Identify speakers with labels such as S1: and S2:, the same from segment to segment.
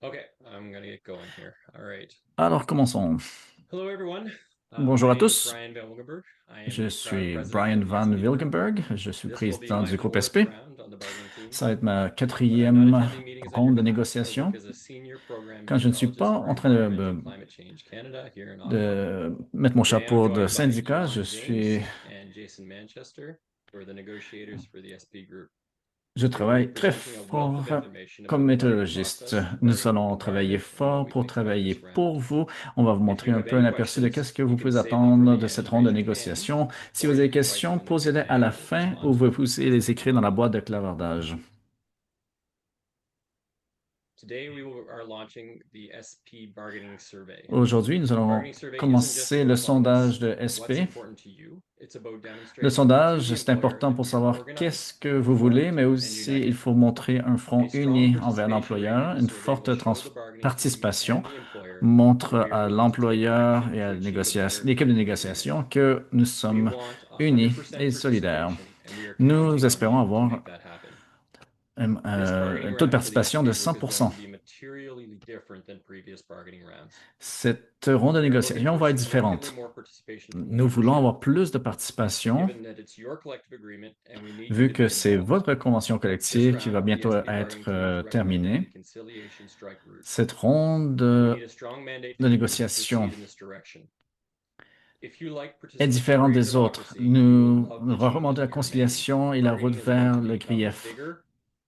S1: Okay, I'm gonna get going here. All right.
S2: Alors, commençons.
S1: Hello, everyone. My
S2: Bonjour à
S1: name is
S2: tous.
S1: Brian Velgenberg. I am
S2: Je
S1: the proud
S2: suis
S1: president
S2: Brian
S1: of the
S2: Van
S1: SP group.
S2: Wilkenberg. Je suis
S1: This will be
S2: président
S1: my
S2: du groupe
S1: fourth
S2: SP.
S1: round on the bargaining team,
S2: Ça va être ma
S1: but I'm not
S2: quatrième
S1: attending meetings on your
S2: ronde de
S1: behalf. I work
S2: négociation.
S1: as a senior program
S2: Quand je ne suis
S1: meteorologist
S2: pas
S1: for
S2: en train de,
S1: Environment and Climate Change Canada here in Ottawa.
S2: mettre mon
S1: Today, I'm
S2: chapeau de
S1: joined by
S2: syndicat,
S1: John James and Jason Manchester, who are the negotiators for the SP group.
S2: je
S1: We will be
S2: travaille très
S1: presenting a wealth
S2: fort
S1: of information
S2: comme
S1: about the bargaining
S2: météorologiste.
S1: process, the
S2: Nous
S1: bargaining
S2: allons travailler
S1: environment, and what
S2: fort
S1: we
S2: pour
S1: think about
S2: travailler
S1: this round.
S2: pour vous. On va vous
S1: If
S2: montrer
S1: you
S2: un
S1: have
S2: peu
S1: any
S2: un aperçu de
S1: questions,
S2: qu'est-ce que
S1: you
S2: vous
S1: can
S2: pouvez
S1: save them for
S2: attendre
S1: the
S2: de
S1: end
S2: cette
S1: and
S2: ronde de
S1: raise your hand,
S2: négociation. Si vous
S1: or you
S2: avez des
S1: can write
S2: questions,
S1: them into the
S2: posez-les à la
S1: manual that
S2: fin
S1: John
S2: ou vous
S1: provided
S2: pouvez
S1: as
S2: les
S1: we
S2: écrire dans
S1: go.
S2: la boîte de clavardage.
S1: Today we are launching the SP bargaining survey.
S2: Aujourd'hui, nous
S1: The
S2: allons
S1: bargaining survey isn't just
S2: commencer
S1: about
S2: le
S1: telling
S2: sondage
S1: us
S2: de
S1: what's
S2: SP.
S1: important to you. It's about
S2: Le
S1: demonstrating to
S2: sondage,
S1: the
S2: c'est
S1: employer
S2: important
S1: that
S2: pour
S1: we are
S2: savoir qu'est-ce
S1: organized,
S2: que vous voulez,
S1: informed,
S2: mais
S1: and
S2: aussi il
S1: united.
S2: faut montrer un
S1: A
S2: front
S1: strong
S2: uni envers
S1: participation rate in
S2: l'employeur.
S1: the
S2: Une
S1: survey will
S2: forte
S1: show the bargaining team
S2: participation
S1: and the employer that
S2: montre
S1: we are
S2: à
S1: willing to take
S2: l'employeur
S1: action
S2: et
S1: to
S2: à
S1: achieve a better
S2: l'équipe de
S1: collective agreement.
S2: négociation que nous
S1: We
S2: sommes
S1: want
S2: unis
S1: 100%
S2: et solidaires.
S1: participation, and we are
S2: Nous
S1: counting on
S2: espérons
S1: you to
S2: avoir
S1: make that happen. This
S2: un
S1: bargaining
S2: taux de
S1: round for the
S2: participation de
S1: SP group is going
S2: 100%.
S1: to be materially different than previous bargaining rounds.
S2: Cette ronde de
S1: We are looking
S2: négociation
S1: for
S2: va être
S1: significantly
S2: différente.
S1: more participation from the
S2: Nous voulons
S1: membership,
S2: avoir plus de participation
S1: given that it's your collective agreement and we need you
S2: vu
S1: to
S2: que
S1: be
S2: c'est
S1: involved.
S2: votre convention
S1: This
S2: collective qui va
S1: round, the
S2: bientôt
S1: SP bargaining
S2: être
S1: team is recommending a
S2: terminée.
S1: conciliation strike route.
S2: Cette ronde
S1: We need a strong mandate
S2: de
S1: from you to
S2: négociation
S1: proceed in this direction. If you like
S2: est différente
S1: participatory
S2: des autres.
S1: democracy, we will
S2: Nous
S1: love the changes
S2: remontons la
S1: we are making.
S2: conciliation et la route
S1: Bargaining is about
S2: vers
S1: to
S2: le
S1: become
S2: grief.
S1: bigger,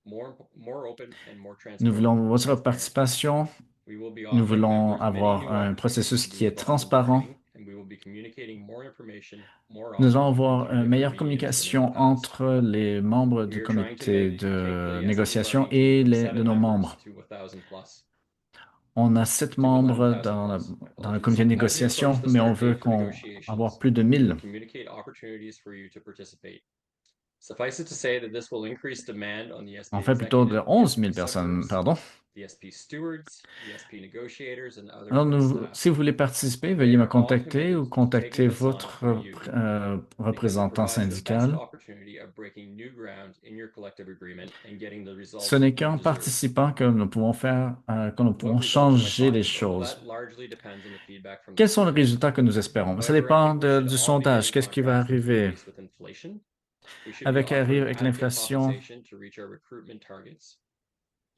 S1: more open, and more
S2: Nous voulons votre
S1: transparent.
S2: participation.
S1: We will be
S2: Nous
S1: offering
S2: voulons
S1: members many
S2: avoir
S1: new
S2: un
S1: opportunities
S2: processus
S1: to be
S2: qui est
S1: involved in
S2: transparent.
S1: bargaining, and we will be communicating more information more
S2: Nous allons
S1: often
S2: avoir
S1: through
S2: une
S1: different
S2: meilleure
S1: mediums than in the
S2: communication
S1: past.
S2: entre les membres du
S1: We are trying to
S2: comité
S1: take
S2: de
S1: the SP
S2: négociation
S1: bargaining team
S2: et
S1: from
S2: de
S1: seven
S2: nos
S1: members
S2: membres.
S1: to 1,000 plus.
S2: On a 7 membres
S1: To 11,000 plus. I
S2: dans le
S1: apologies.
S2: comité de
S1: As we approach
S2: négociation,
S1: the
S2: mais on
S1: start
S2: veut
S1: date for
S2: qu'on avoir
S1: negotiations,
S2: plus de
S1: we will
S2: 1000.
S1: communicate opportunities for you to participate. Suffice it to say that this will increase demand on the SP
S2: En fait, plutôt de
S1: executive, the
S2: 11
S1: SP
S2: 000 personnes,
S1: subgroups,
S2: pardon.
S1: the SP stewards, the SP negotiators, and other
S2: Alors,
S1: field staff.
S2: si vous voulez participer,
S1: They
S2: veuillez me
S1: are all
S2: contacter ou
S1: committed to taking
S2: contacter
S1: this on
S2: votre
S1: for you because it
S2: représentant
S1: provides the best
S2: syndical.
S1: opportunity of breaking new ground in your collective agreement and getting the
S2: Ce
S1: results
S2: n'est
S1: you
S2: qu'en
S1: deserve.
S2: participant que nous pouvons faire, que nous
S1: What
S2: pouvons
S1: results am I
S2: changer les
S1: talking about? Well,
S2: choses.
S1: that largely depends on the feedback from the
S2: Quels sont les
S1: survey.
S2: résultats que nous espérons? Ça
S1: However, I
S2: dépend
S1: think we should
S2: du
S1: all be
S2: sondage.
S1: getting
S2: Qu'est-ce qui va
S1: contracts that keep
S2: arriver
S1: pace with inflation. We should be offering
S2: avec
S1: adequate
S2: l'inflation?
S1: compensation to reach our recruitment targets.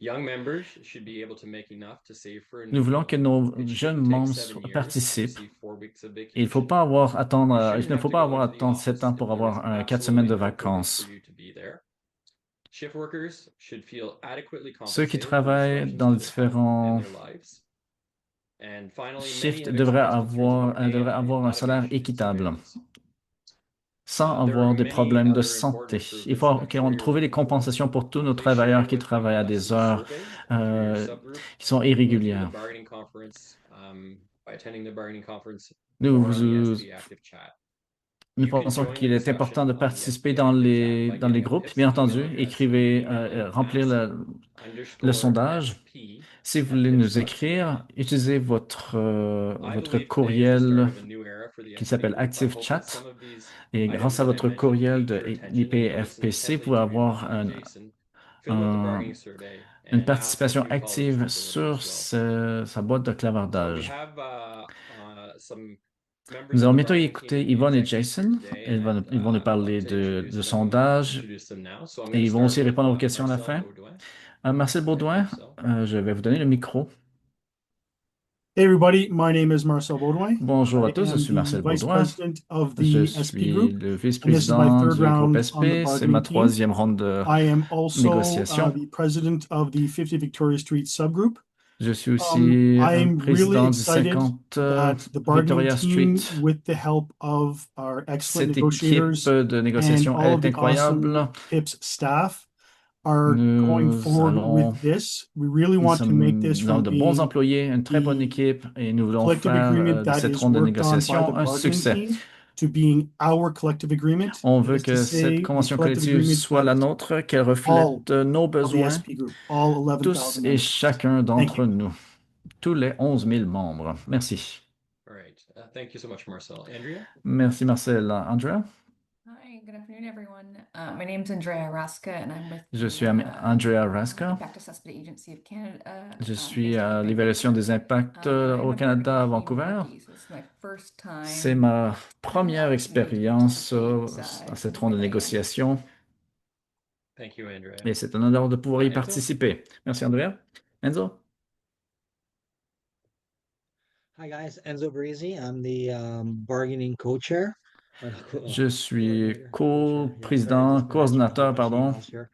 S1: Young members should be able to make enough to save for a
S2: Nous
S1: new
S2: voulons que
S1: home.
S2: nos
S1: It
S2: jeunes
S1: shouldn't take
S2: membres
S1: 7 years to
S2: participent.
S1: receive 4 weeks of
S2: Il faut
S1: vacation.
S2: pas avoir attendre,
S1: You
S2: il
S1: shouldn't
S2: ne
S1: have
S2: faut
S1: to
S2: pas
S1: go
S2: avoir
S1: into the
S2: attendre 7
S1: office
S2: ans
S1: if
S2: pour
S1: there is
S2: avoir 4 semaines
S1: absolutely
S2: de
S1: no purpose for
S2: vacances.
S1: you to be there. Shift workers should feel adequately
S2: Ceux qui
S1: compensated for
S2: travaillent
S1: disruptions
S2: dans
S1: to
S2: les
S1: their health and
S2: différents
S1: their lives. And finally, many
S2: shifts
S1: have expressed concerns about
S2: devraient
S1: AI and
S2: avoir un salaire
S1: automation in
S2: équitable,
S1: surveillance.
S2: sans
S1: There are
S2: avoir des
S1: many
S2: problèmes de
S1: other important
S2: santé. Il
S1: improvements that
S2: faut
S1: I'm sure
S2: qu'on
S1: you're
S2: trouve des
S1: looking for.
S2: compensations pour tous nos
S1: Please share
S2: travailleurs qui
S1: with me
S2: travaillent
S1: the
S2: à des
S1: lessons
S2: heures
S1: surveyed through your
S2: euh,
S1: subgroup
S2: qui sont
S1: or through the
S2: irrégulières.
S1: bargaining conference by attending the bargaining conference
S2: Nous,
S1: or on the
S2: vous-
S1: SP Active chat.
S2: Nous
S1: You can
S2: pensons
S1: join the
S2: qu'il est important
S1: discussion
S2: de
S1: on the
S2: participer
S1: SP Active chat by
S2: dans les
S1: getting a
S2: groupes.
S1: PIPS
S2: Bien
S1: email
S2: entendu,
S1: address and
S2: écrivez,
S1: emailing
S2: remplir
S1: ask
S2: le
S1: underscore
S2: sondage.
S1: SP
S2: Si vous
S1: at
S2: voulez nous
S1: pips.ca.
S2: écrire, utilisez
S1: I
S2: votre
S1: believe today is the start
S2: courriel
S1: of a new era for the
S2: qui
S1: SP
S2: s'appelle
S1: group. I
S2: Active
S1: hope that some
S2: Chat.
S1: of these
S2: Et grâce
S1: items
S2: à
S1: that I
S2: votre
S1: mentioned
S2: courriel
S1: piqued
S2: de
S1: your attention and you listen
S2: l'IPFPC, vous
S1: intently
S2: pouvez
S1: to
S2: avoir
S1: John and Jason. Fill out the
S2: un-
S1: bargaining survey
S2: une
S1: and ask a
S2: participation
S1: few follow-up
S2: active
S1: to deliver
S2: sur
S1: as well.
S2: sa boîte de
S1: So we
S2: clavardage.
S1: have some members
S2: Nous
S1: of
S2: allons
S1: the
S2: bientôt
S1: bargaining team
S2: écouter
S1: and the
S2: Yvonne et
S1: executive here
S2: Jason.
S1: today,
S2: Ils vont nous
S1: I'd love
S2: parler
S1: to
S2: de
S1: introduce
S2: sondage
S1: them now. So I'm going
S2: et
S1: to
S2: ils vont
S1: start
S2: aussi
S1: with
S2: répondre aux questions à la
S1: Marcel
S2: fin.
S1: Baudouin.
S2: Marcel
S1: Go ahead,
S2: Baudouin,
S1: Marcel.
S2: je vais vous donner le micro.
S3: Hey everybody, my name is Marcel Baudouin.
S2: Bonjour à
S3: I
S2: tous, je
S3: am
S2: suis
S3: the
S2: Marcel
S3: Vice
S2: Baudouin.
S3: President of
S2: Je
S3: the SP
S2: suis
S3: Group,
S2: le
S3: and this is my
S2: vice-président
S3: third
S2: du groupe
S3: round on the
S2: SP. C'est ma
S3: bargaining team.
S2: troisième ronde de
S3: I am also
S2: négociation.
S3: the president of the 50 Victoria Street subgroup.
S2: Je suis aussi
S3: I'm really
S2: président du
S3: excited
S2: 50
S3: that the bargaining
S2: Victoria Street.
S3: team, with the help of our excellent
S2: Cette équipe
S3: negotiators
S2: de
S3: and
S2: négociation, elle
S3: all of
S2: est
S3: the awesome
S2: incroyable.
S3: PIPS staff, are going
S2: Nous
S3: forward
S2: allons,
S3: with this. We really want to make this
S2: nous avons
S3: from
S2: de bons
S3: being
S2: employés, une très bonne
S3: the
S2: équipe et nous voulons
S3: collective
S2: faire
S3: agreement
S2: de
S3: that
S2: cette
S3: is
S2: ronde de
S3: worked on by the
S2: négociation un
S3: bargaining
S2: succès.
S3: team to being our collective agreement.
S2: On
S3: That
S2: veut
S3: is to
S2: que cette
S3: say, the
S2: convention
S3: collective
S2: collective
S3: agreement
S2: soit la
S3: that
S2: nôtre, qu'elle
S3: all
S2: reflète nos
S3: of the
S2: besoins,
S3: SP group, all
S2: tous
S3: 11,000
S2: et
S3: members.
S2: chacun
S3: Thank
S2: d'entre
S3: you.
S2: nous, tous les 11 000 membres. Merci.
S1: All right. Thank you so much, Marcel. Andrea?
S2: Merci Marcel. Andrea?
S4: Hi, good afternoon, everyone. My name's Andrea Raska, and I'm with
S2: Je
S4: the
S2: suis Andrea Raska.
S4: Impact Assessment Agency of Canada.
S2: Je suis
S4: based
S2: à
S4: out of
S2: l'évaluation
S4: Vancouver.
S2: des impacts
S4: I'm
S2: au
S4: a
S2: Canada, à
S4: bargaining team
S2: Vancouver.
S4: rookie, so it's my first
S2: C'est
S4: time
S2: ma
S4: having the
S2: première
S4: opportunity to
S2: expérience
S4: participate,
S2: à cette
S4: in
S2: ronde de
S4: Hawaii.
S2: négociation
S1: Thank you, Andrea.
S2: et c'est un honneur de pouvoir y
S1: Enzo?
S2: participer. Merci, Andrea. Enzo?
S5: Hi guys, Enzo Breezy. I'm the bargaining co-chair.
S2: Je suis
S5: Coordinator, co-chair. Yeah, sorry,
S2: co-président,
S5: just been answering a whole
S2: coordinateur,
S5: bunch of
S2: pardon.
S5: emails here.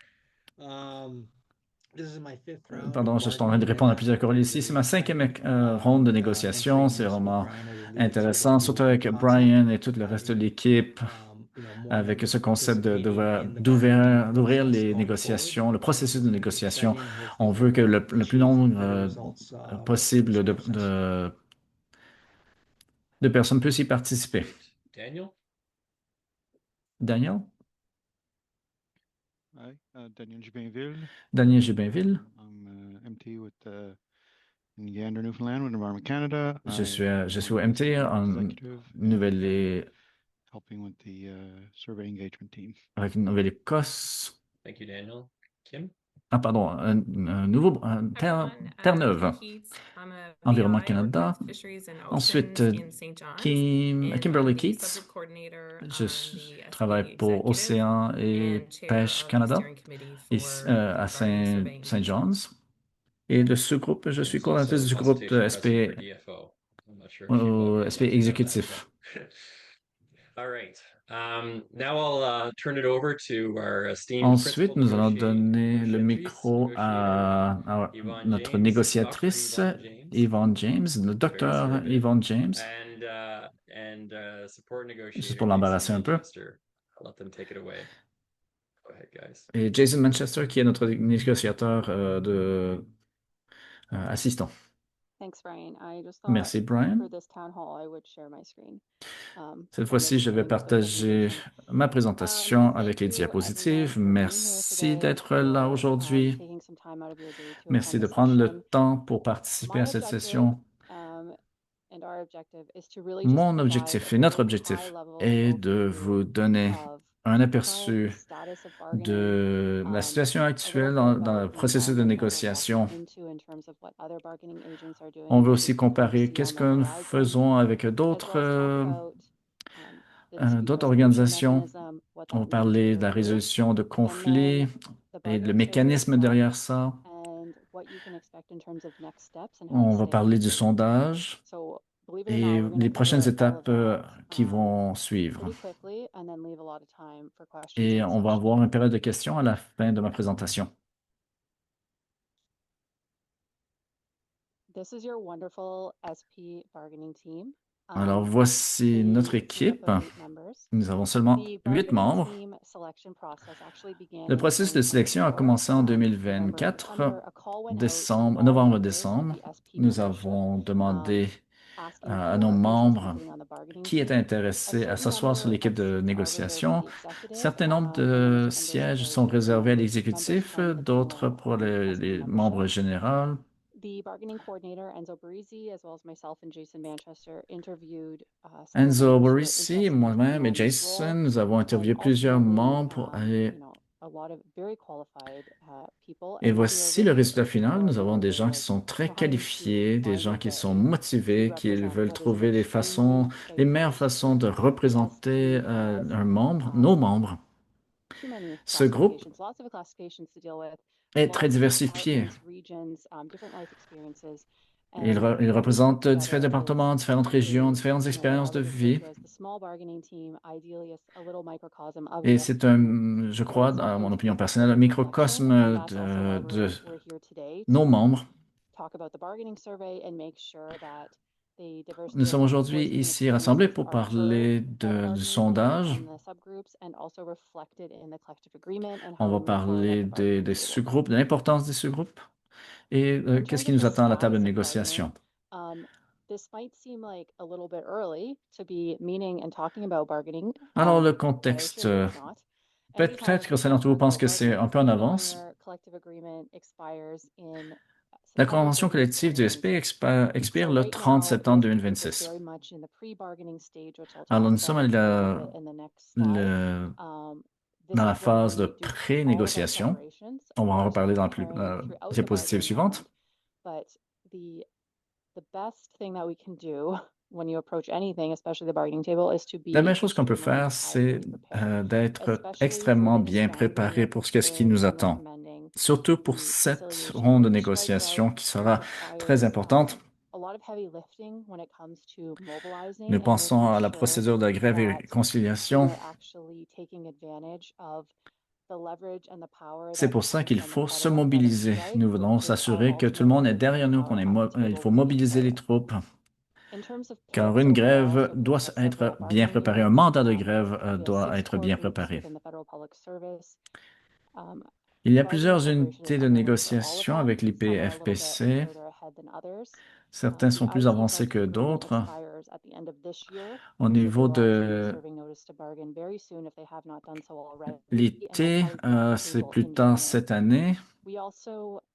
S5: This is my fifth round
S2: Pardon,
S5: of
S2: je suis en train de répondre à plusieurs courriels
S5: bargaining,
S2: ici. C'est
S5: really
S2: ma cinquième
S5: exciting.
S2: ronde de
S5: And
S2: négociation. C'est
S5: Brian
S2: vraiment
S5: as a lead,
S2: intéressant,
S5: so
S2: surtout
S5: the
S2: avec
S5: concept
S2: Brian et
S5: of
S2: tout le reste de
S5: having,
S2: l'équipe,
S5: more
S2: avec
S5: members
S2: ce concept
S5: participating in the bargaining
S2: d'ouvrir
S5: process
S2: les
S5: going
S2: négociations,
S5: forward.
S2: le processus de
S5: It's
S2: négociation.
S5: exciting. Hopefully
S2: On veut que
S5: we'll
S2: le plus
S5: achieve
S2: nombre
S5: better results
S2: possible
S5: with this process.
S2: de personnes puissent y participer.
S1: Great. Daniel?
S2: Daniel?
S6: Hi, Daniel Gibinville.
S2: Daniel Gibinville.
S6: I'm MT with in Gander, Newfoundland, with Environment Canada.
S2: Je suis au
S6: I'm
S2: MT en
S6: executive and,
S2: Nouvelle
S6: helping with the survey engagement team.
S2: avec Nouvelle-Écosse.
S1: Thank you, Daniel. Kim?
S2: Ah, pardon, un nouveau Terre-Neuve. Environnement Canada. Ensuite, Kimberly Keats. Je travaille pour Océan et Pêche Canada à Saint John's. Et de ce groupe, je suis coordinatrice du groupe de SP, SP exécutif.
S1: All right. Now I'll turn it over to our esteemed
S2: Ensuite,
S1: principal
S2: nous allons
S1: negotiating-
S2: donner le
S1: negotiatrice,
S2: micro à
S1: Yvonne
S2: notre
S1: James,
S2: négociatrice,
S1: Dr. Yvonne
S2: Yvonne James, le docteur
S1: Very good.
S2: Yvonne James.
S1: And support negotiator
S2: Juste pour l'embarrasser
S1: Jason
S2: un peu.
S1: Manchester. I'll let them take it away. Go ahead, guys.
S2: Et Jason Manchester, qui est notre négociateur assistant. Merci, Brian. Cette fois-ci, je vais partager ma présentation avec les diapositives. Merci d'être là aujourd'hui. Merci de prendre le temps pour participer à cette session. Mon objectif et notre objectif est de vous donner un aperçu de la situation actuelle dans le processus de négociation. On veut aussi comparer qu'est-ce que nous faisons avec d'autres organisations. On va parler de la résolution de conflits et le mécanisme derrière ça. On va parler du sondage et les prochaines étapes qui vont suivre. Et on va avoir une période de questions à la fin de ma présentation. Alors, voici notre équipe. Nous avons seulement 8 membres. Le processus de sélection a commencé en 2024, novembre-décembre. Nous avons demandé à nos membres qui étaient intéressés à s'asseoir sur l'équipe de négociation. Certains nombres de sièges sont réservés à l'exécutif, d'autres pour les membres généraux. Enzo Barisi, moi-même et Jason, nous avons interviewé plusieurs membres et voici le résultat final. Nous avons des gens qui sont très qualifiés, des gens qui sont motivés, qui veulent trouver les meilleures façons de représenter nos membres. Ce groupe est très diversifié. Il représente différents départements, différentes régions, différentes expériences de vie. Et c'est je crois, dans mon opinion personnelle, un microcosme de nos membres. Nous sommes aujourd'hui ici rassemblés pour parler du sondage. On va parler des sous-groupes, de l'importance des sous-groupes et qu'est-ce qui nous attend à la table de négociation. Alors, le contexte, peut-être que certains d'entre vous pensent que c'est un peu en avance. La convention collective du SP expire le 30 septembre 2026. Alors, nous sommes dans la phase de pré-négociation. On va en reparler dans la diapositive suivante. La meilleure chose qu'on peut faire, c'est d'être extrêmement bien préparé pour ce qui nous attend, surtout pour cette ronde de négociation qui sera très importante. Nous pensons à la procédure de grève et réconciliation. C'est pour ça qu'il faut se mobiliser. Nous voulons s'assurer que tout le monde est derrière nous, il faut mobiliser les troupes, car une grève doit être bien préparée. Un mandat de grève doit être bien préparé. Il y a plusieurs unités de négociation avec l'IPFPC. Certains sont plus avancés que d'autres. Au niveau de l'IT, c'est plus tard cette année.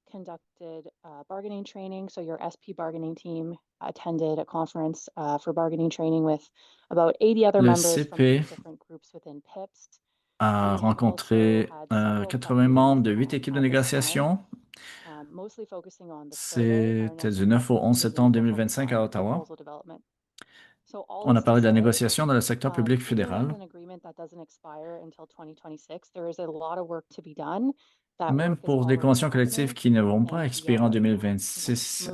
S7: Conducted bargaining training. So your SP bargaining team attended a conference for bargaining training with about 80 other
S2: Le
S7: members from
S2: CP
S7: different groups within PIPS.
S2: a rencontré 80 membres de 8 équipes de négociation. C'était du 9 au 11 septembre 2025 à Ottawa. On a parlé de la négociation dans le secteur public fédéral. Même pour des conventions collectives qui ne vont pas expirer en 2026,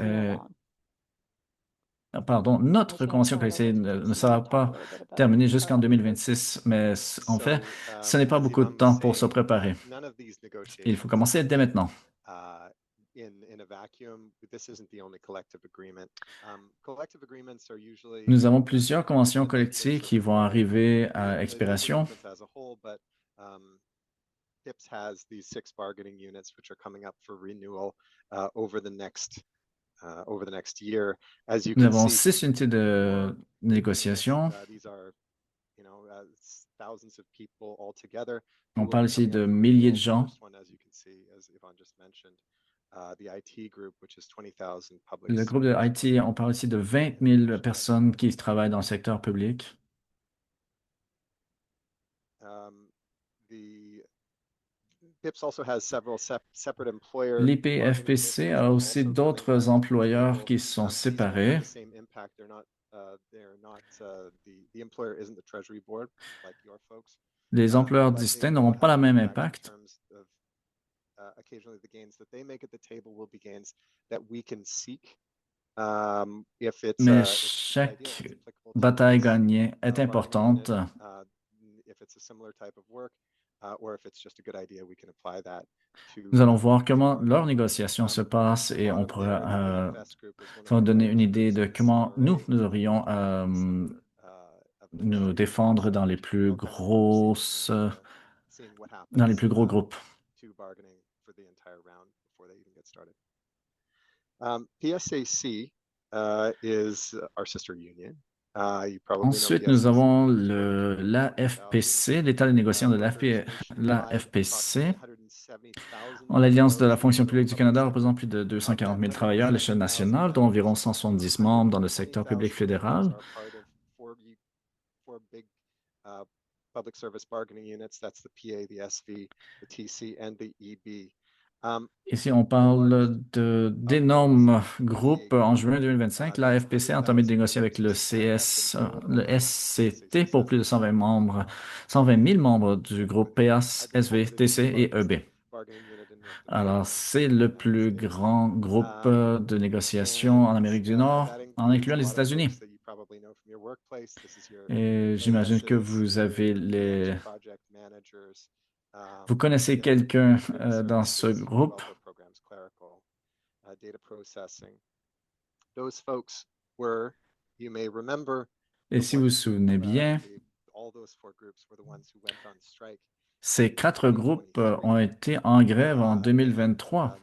S2: pardon, notre convention collective ne sera pas terminée jusqu'en 2026, mais en fait, ce n'est pas beaucoup de temps pour se préparer. Il faut commencer dès maintenant. Nous avons plusieurs conventions collectives qui vont arriver à expiration.
S8: PIPS has these 6 bargaining units which are coming up for renewal over the next year. As you
S2: Nous
S8: can
S2: avons
S8: see,
S2: 6 unités de négociation.
S8: these are, thousands of people all together.
S2: On parle ici de milliers de gens. Le groupe de IT, on parle ici de 20 000 personnes qui travaillent dans le secteur public. L'IPFPC a aussi d'autres employeurs qui sont séparés. Les employeurs distincts n'auront pas le même impact. Mais chaque bataille gagnée est importante. Nous allons voir comment leur négociation se passe et on pourra ça va donner une idée de comment nous aurions nous défendre dans les plus gros groupes.
S8: PSAC is our sister union.
S2: Ensuite, nous avons l'AFPC, l'État des négociants de l'AFPC. L'Alliance de la fonction publique du Canada représente plus de 240 000 travailleurs à l'échelle nationale, dont environ 170 membres dans le secteur public fédéral.
S8: Public service bargaining units, that's the PA, the SV, the TC, and the EB.
S2: Ici, on parle d'énormes groupes. En juin 2025, la FPC a entamé de négocier avec le SCT pour plus de 120 000 membres du groupe PAS, SV, TC et EB. Alors, c'est le plus grand groupe de négociation en Amérique du Nord, en incluant les États-Unis. Et j'imagine que vous connaissez quelqu'un dans ce groupe. Et si vous vous souvenez bien, ces 4 groupes ont été en grève en 2023.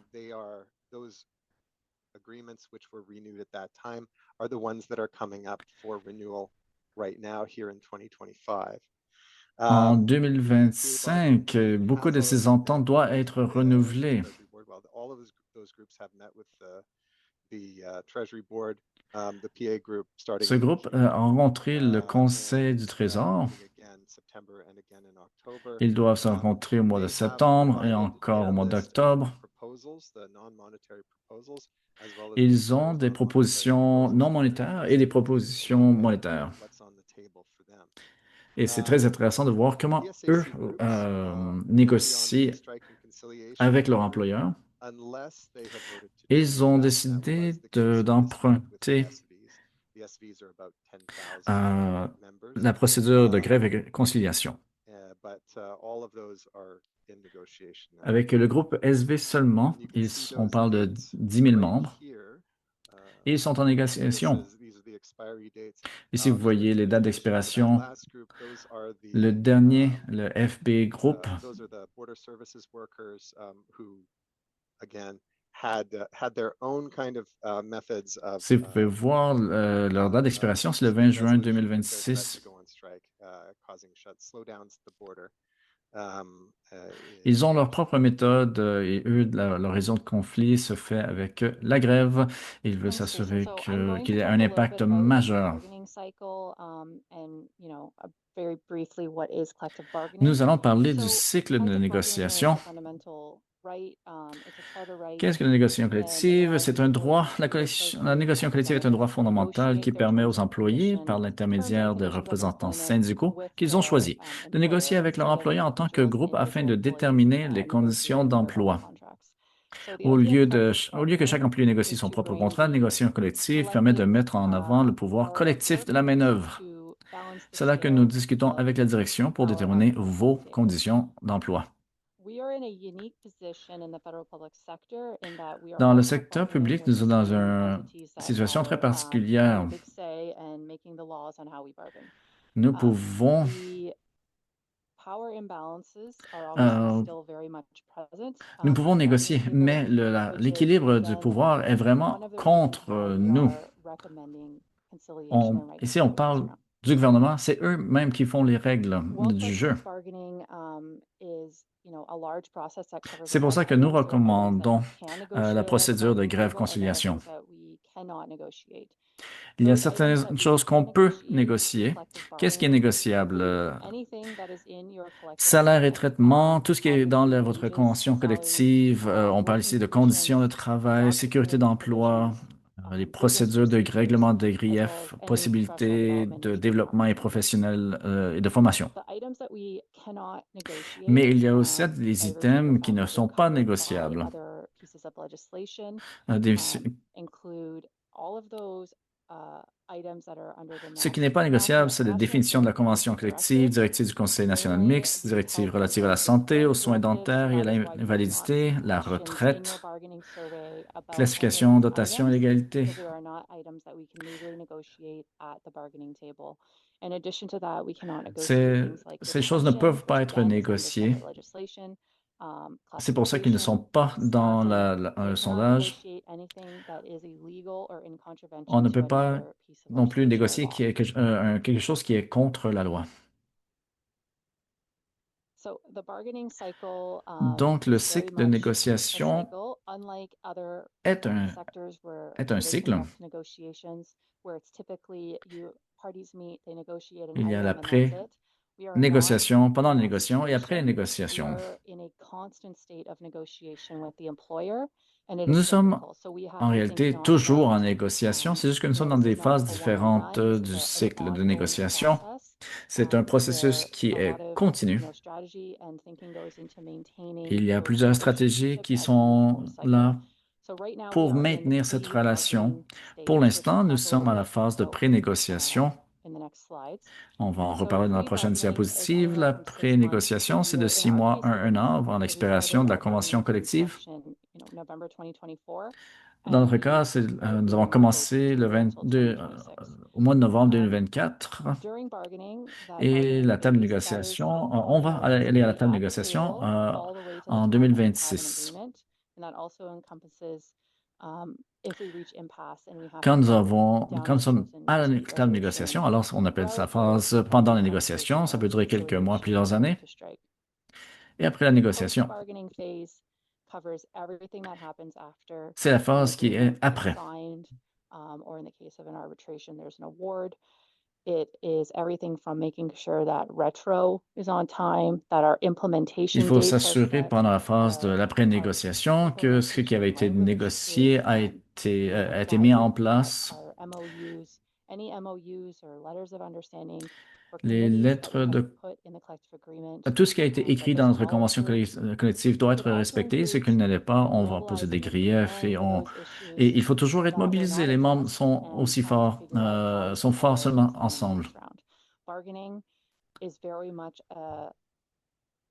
S2: En 2025, beaucoup de ces ententes doivent être renouvelées.
S8: those groups have met with the Treasury Board, the PA group starting
S2: Ce
S8: in
S2: groupe
S8: June,
S2: a rencontré le
S8: and
S2: Conseil du Trésor.
S8: meeting again September and again in October.
S2: Ils doivent se rencontrer au mois de septembre et encore au mois d'octobre. Ils ont des propositions non monétaires et des propositions monétaires. Et c'est très intéressant de voir comment eux négocient avec leur employeur. Ils ont décidé d'emprunter la procédure de grève et conciliation. Avec le groupe SV seulement, on parle de 10 000 membres et ils sont en négociation. Ici, vous voyez les dates d'expiration. Le dernier, le FB Group, si vous pouvez voir leur date d'expiration, c'est le 20 juin 2026. Ils ont leur propre méthode et eux, leur raison de conflit se fait avec la grève. Ils veulent s'assurer qu'il y ait un impact majeur. Nous allons parler du cycle de négociation. Qu'est-ce que la négociation collective? C'est un droit. La négociation collective est un droit fondamental qui permet aux employés, par l'intermédiaire de représentants syndicaux qu'ils ont choisis, de négocier avec leur employeur en tant que groupe afin de déterminer les conditions d'emploi. Au lieu que chaque employé négocie son propre contrat, la négociation collective permet de mettre en avant le pouvoir collectif de la main-d'œuvre. C'est là que nous discutons avec la direction pour déterminer vos conditions d'emploi. Dans le secteur public, nous sommes dans une situation très particulière. Nous pouvons négocier, mais l'équilibre du pouvoir est vraiment contre nous. Ici, on parle du gouvernement, c'est eux-mêmes qui font les règles du jeu. C'est pour ça que nous recommandons la procédure de grève-conciliation. Il y a certaines choses qu'on peut négocier. Qu'est-ce qui est négociable? Salaire et traitement, tout ce qui est dans votre convention collective. On parle ici de conditions de travail, sécurité d'emploi, les procédures de règlement des griefs, possibilités de développement et professionnel et de formation. Mais il y a aussi des items qui ne sont pas négociables. Ce qui n'est pas négociable, c'est la définition de la convention collective, directive du Conseil national mixte, directive relative à la santé, aux soins dentaires et à l'invalidité, la retraite, classification, dotation et l'égalité. Ces choses ne peuvent pas être négociées. C'est pour ça qu'ils ne sont pas dans un sondage. On ne peut pas non plus négocier quelque chose qui est contre la loi. Donc, le cycle de négociation est un cycle. Il y a la pré-négociation, pendant la négociation et après la négociation. Nous sommes en réalité toujours en négociation, c'est juste que nous sommes dans des phases différentes du cycle de négociation. C'est un processus qui est continu. Il y a plusieurs stratégies qui sont là pour maintenir cette relation. Pour l'instant, nous sommes à la phase de pré-négociation. On va en reparler dans la prochaine diapositive. La pré-négociation, c'est de 6 mois à 1 an avant l'expiration de la convention collective. Dans notre cas, nous avons commencé au mois de novembre 2024 et la table de négociation, on va aller à la table de négociation en 2026. Quand nous sommes à la table de négociation, alors on appelle ça phase pendant les négociations, ça peut durer quelques mois, plusieurs années. Et après la négociation,
S7: covers everything that happens after
S2: C'est la
S7: the
S2: phase qui est
S7: agreement is
S2: après.
S7: signed, or in the case of an arbitration, there's an award. It is everything from making sure that retro is on time, that our
S2: Il
S7: implementation
S2: faut
S7: dates are
S2: s'assurer
S7: set.
S2: pendant la phase de
S7: the
S2: l'après-négociation que ce qui avait été
S7: implementation
S2: négocié
S7: language
S2: a
S7: is
S2: été mis en
S7: provided, that
S2: place.
S7: our MOUs, any MOUs or letters of understanding or
S2: Les
S7: committees that
S2: lettres
S7: we have
S2: de
S7: put in the collective agreement,
S2: Tout ce qui a été
S7: that
S2: écrit
S7: this
S2: dans notre
S7: all
S2: convention
S7: includes.
S2: collective doit être
S7: It also
S2: respecté. Ce
S7: includes
S2: qu'il ne l'est pas, on va poser des
S7: mobilizing and
S2: griefs
S7: preparing for those
S2: et
S7: issues
S2: il faut toujours être
S7: that were
S2: mobilisé.
S7: not
S2: Les membres
S7: addressed
S2: sont
S7: and
S2: aussi
S7: trying to
S2: forts,
S7: figure out how to
S2: sont forts
S7: settle
S2: seulement
S7: those in the
S2: ensemble.
S7: next round. Bargaining is very much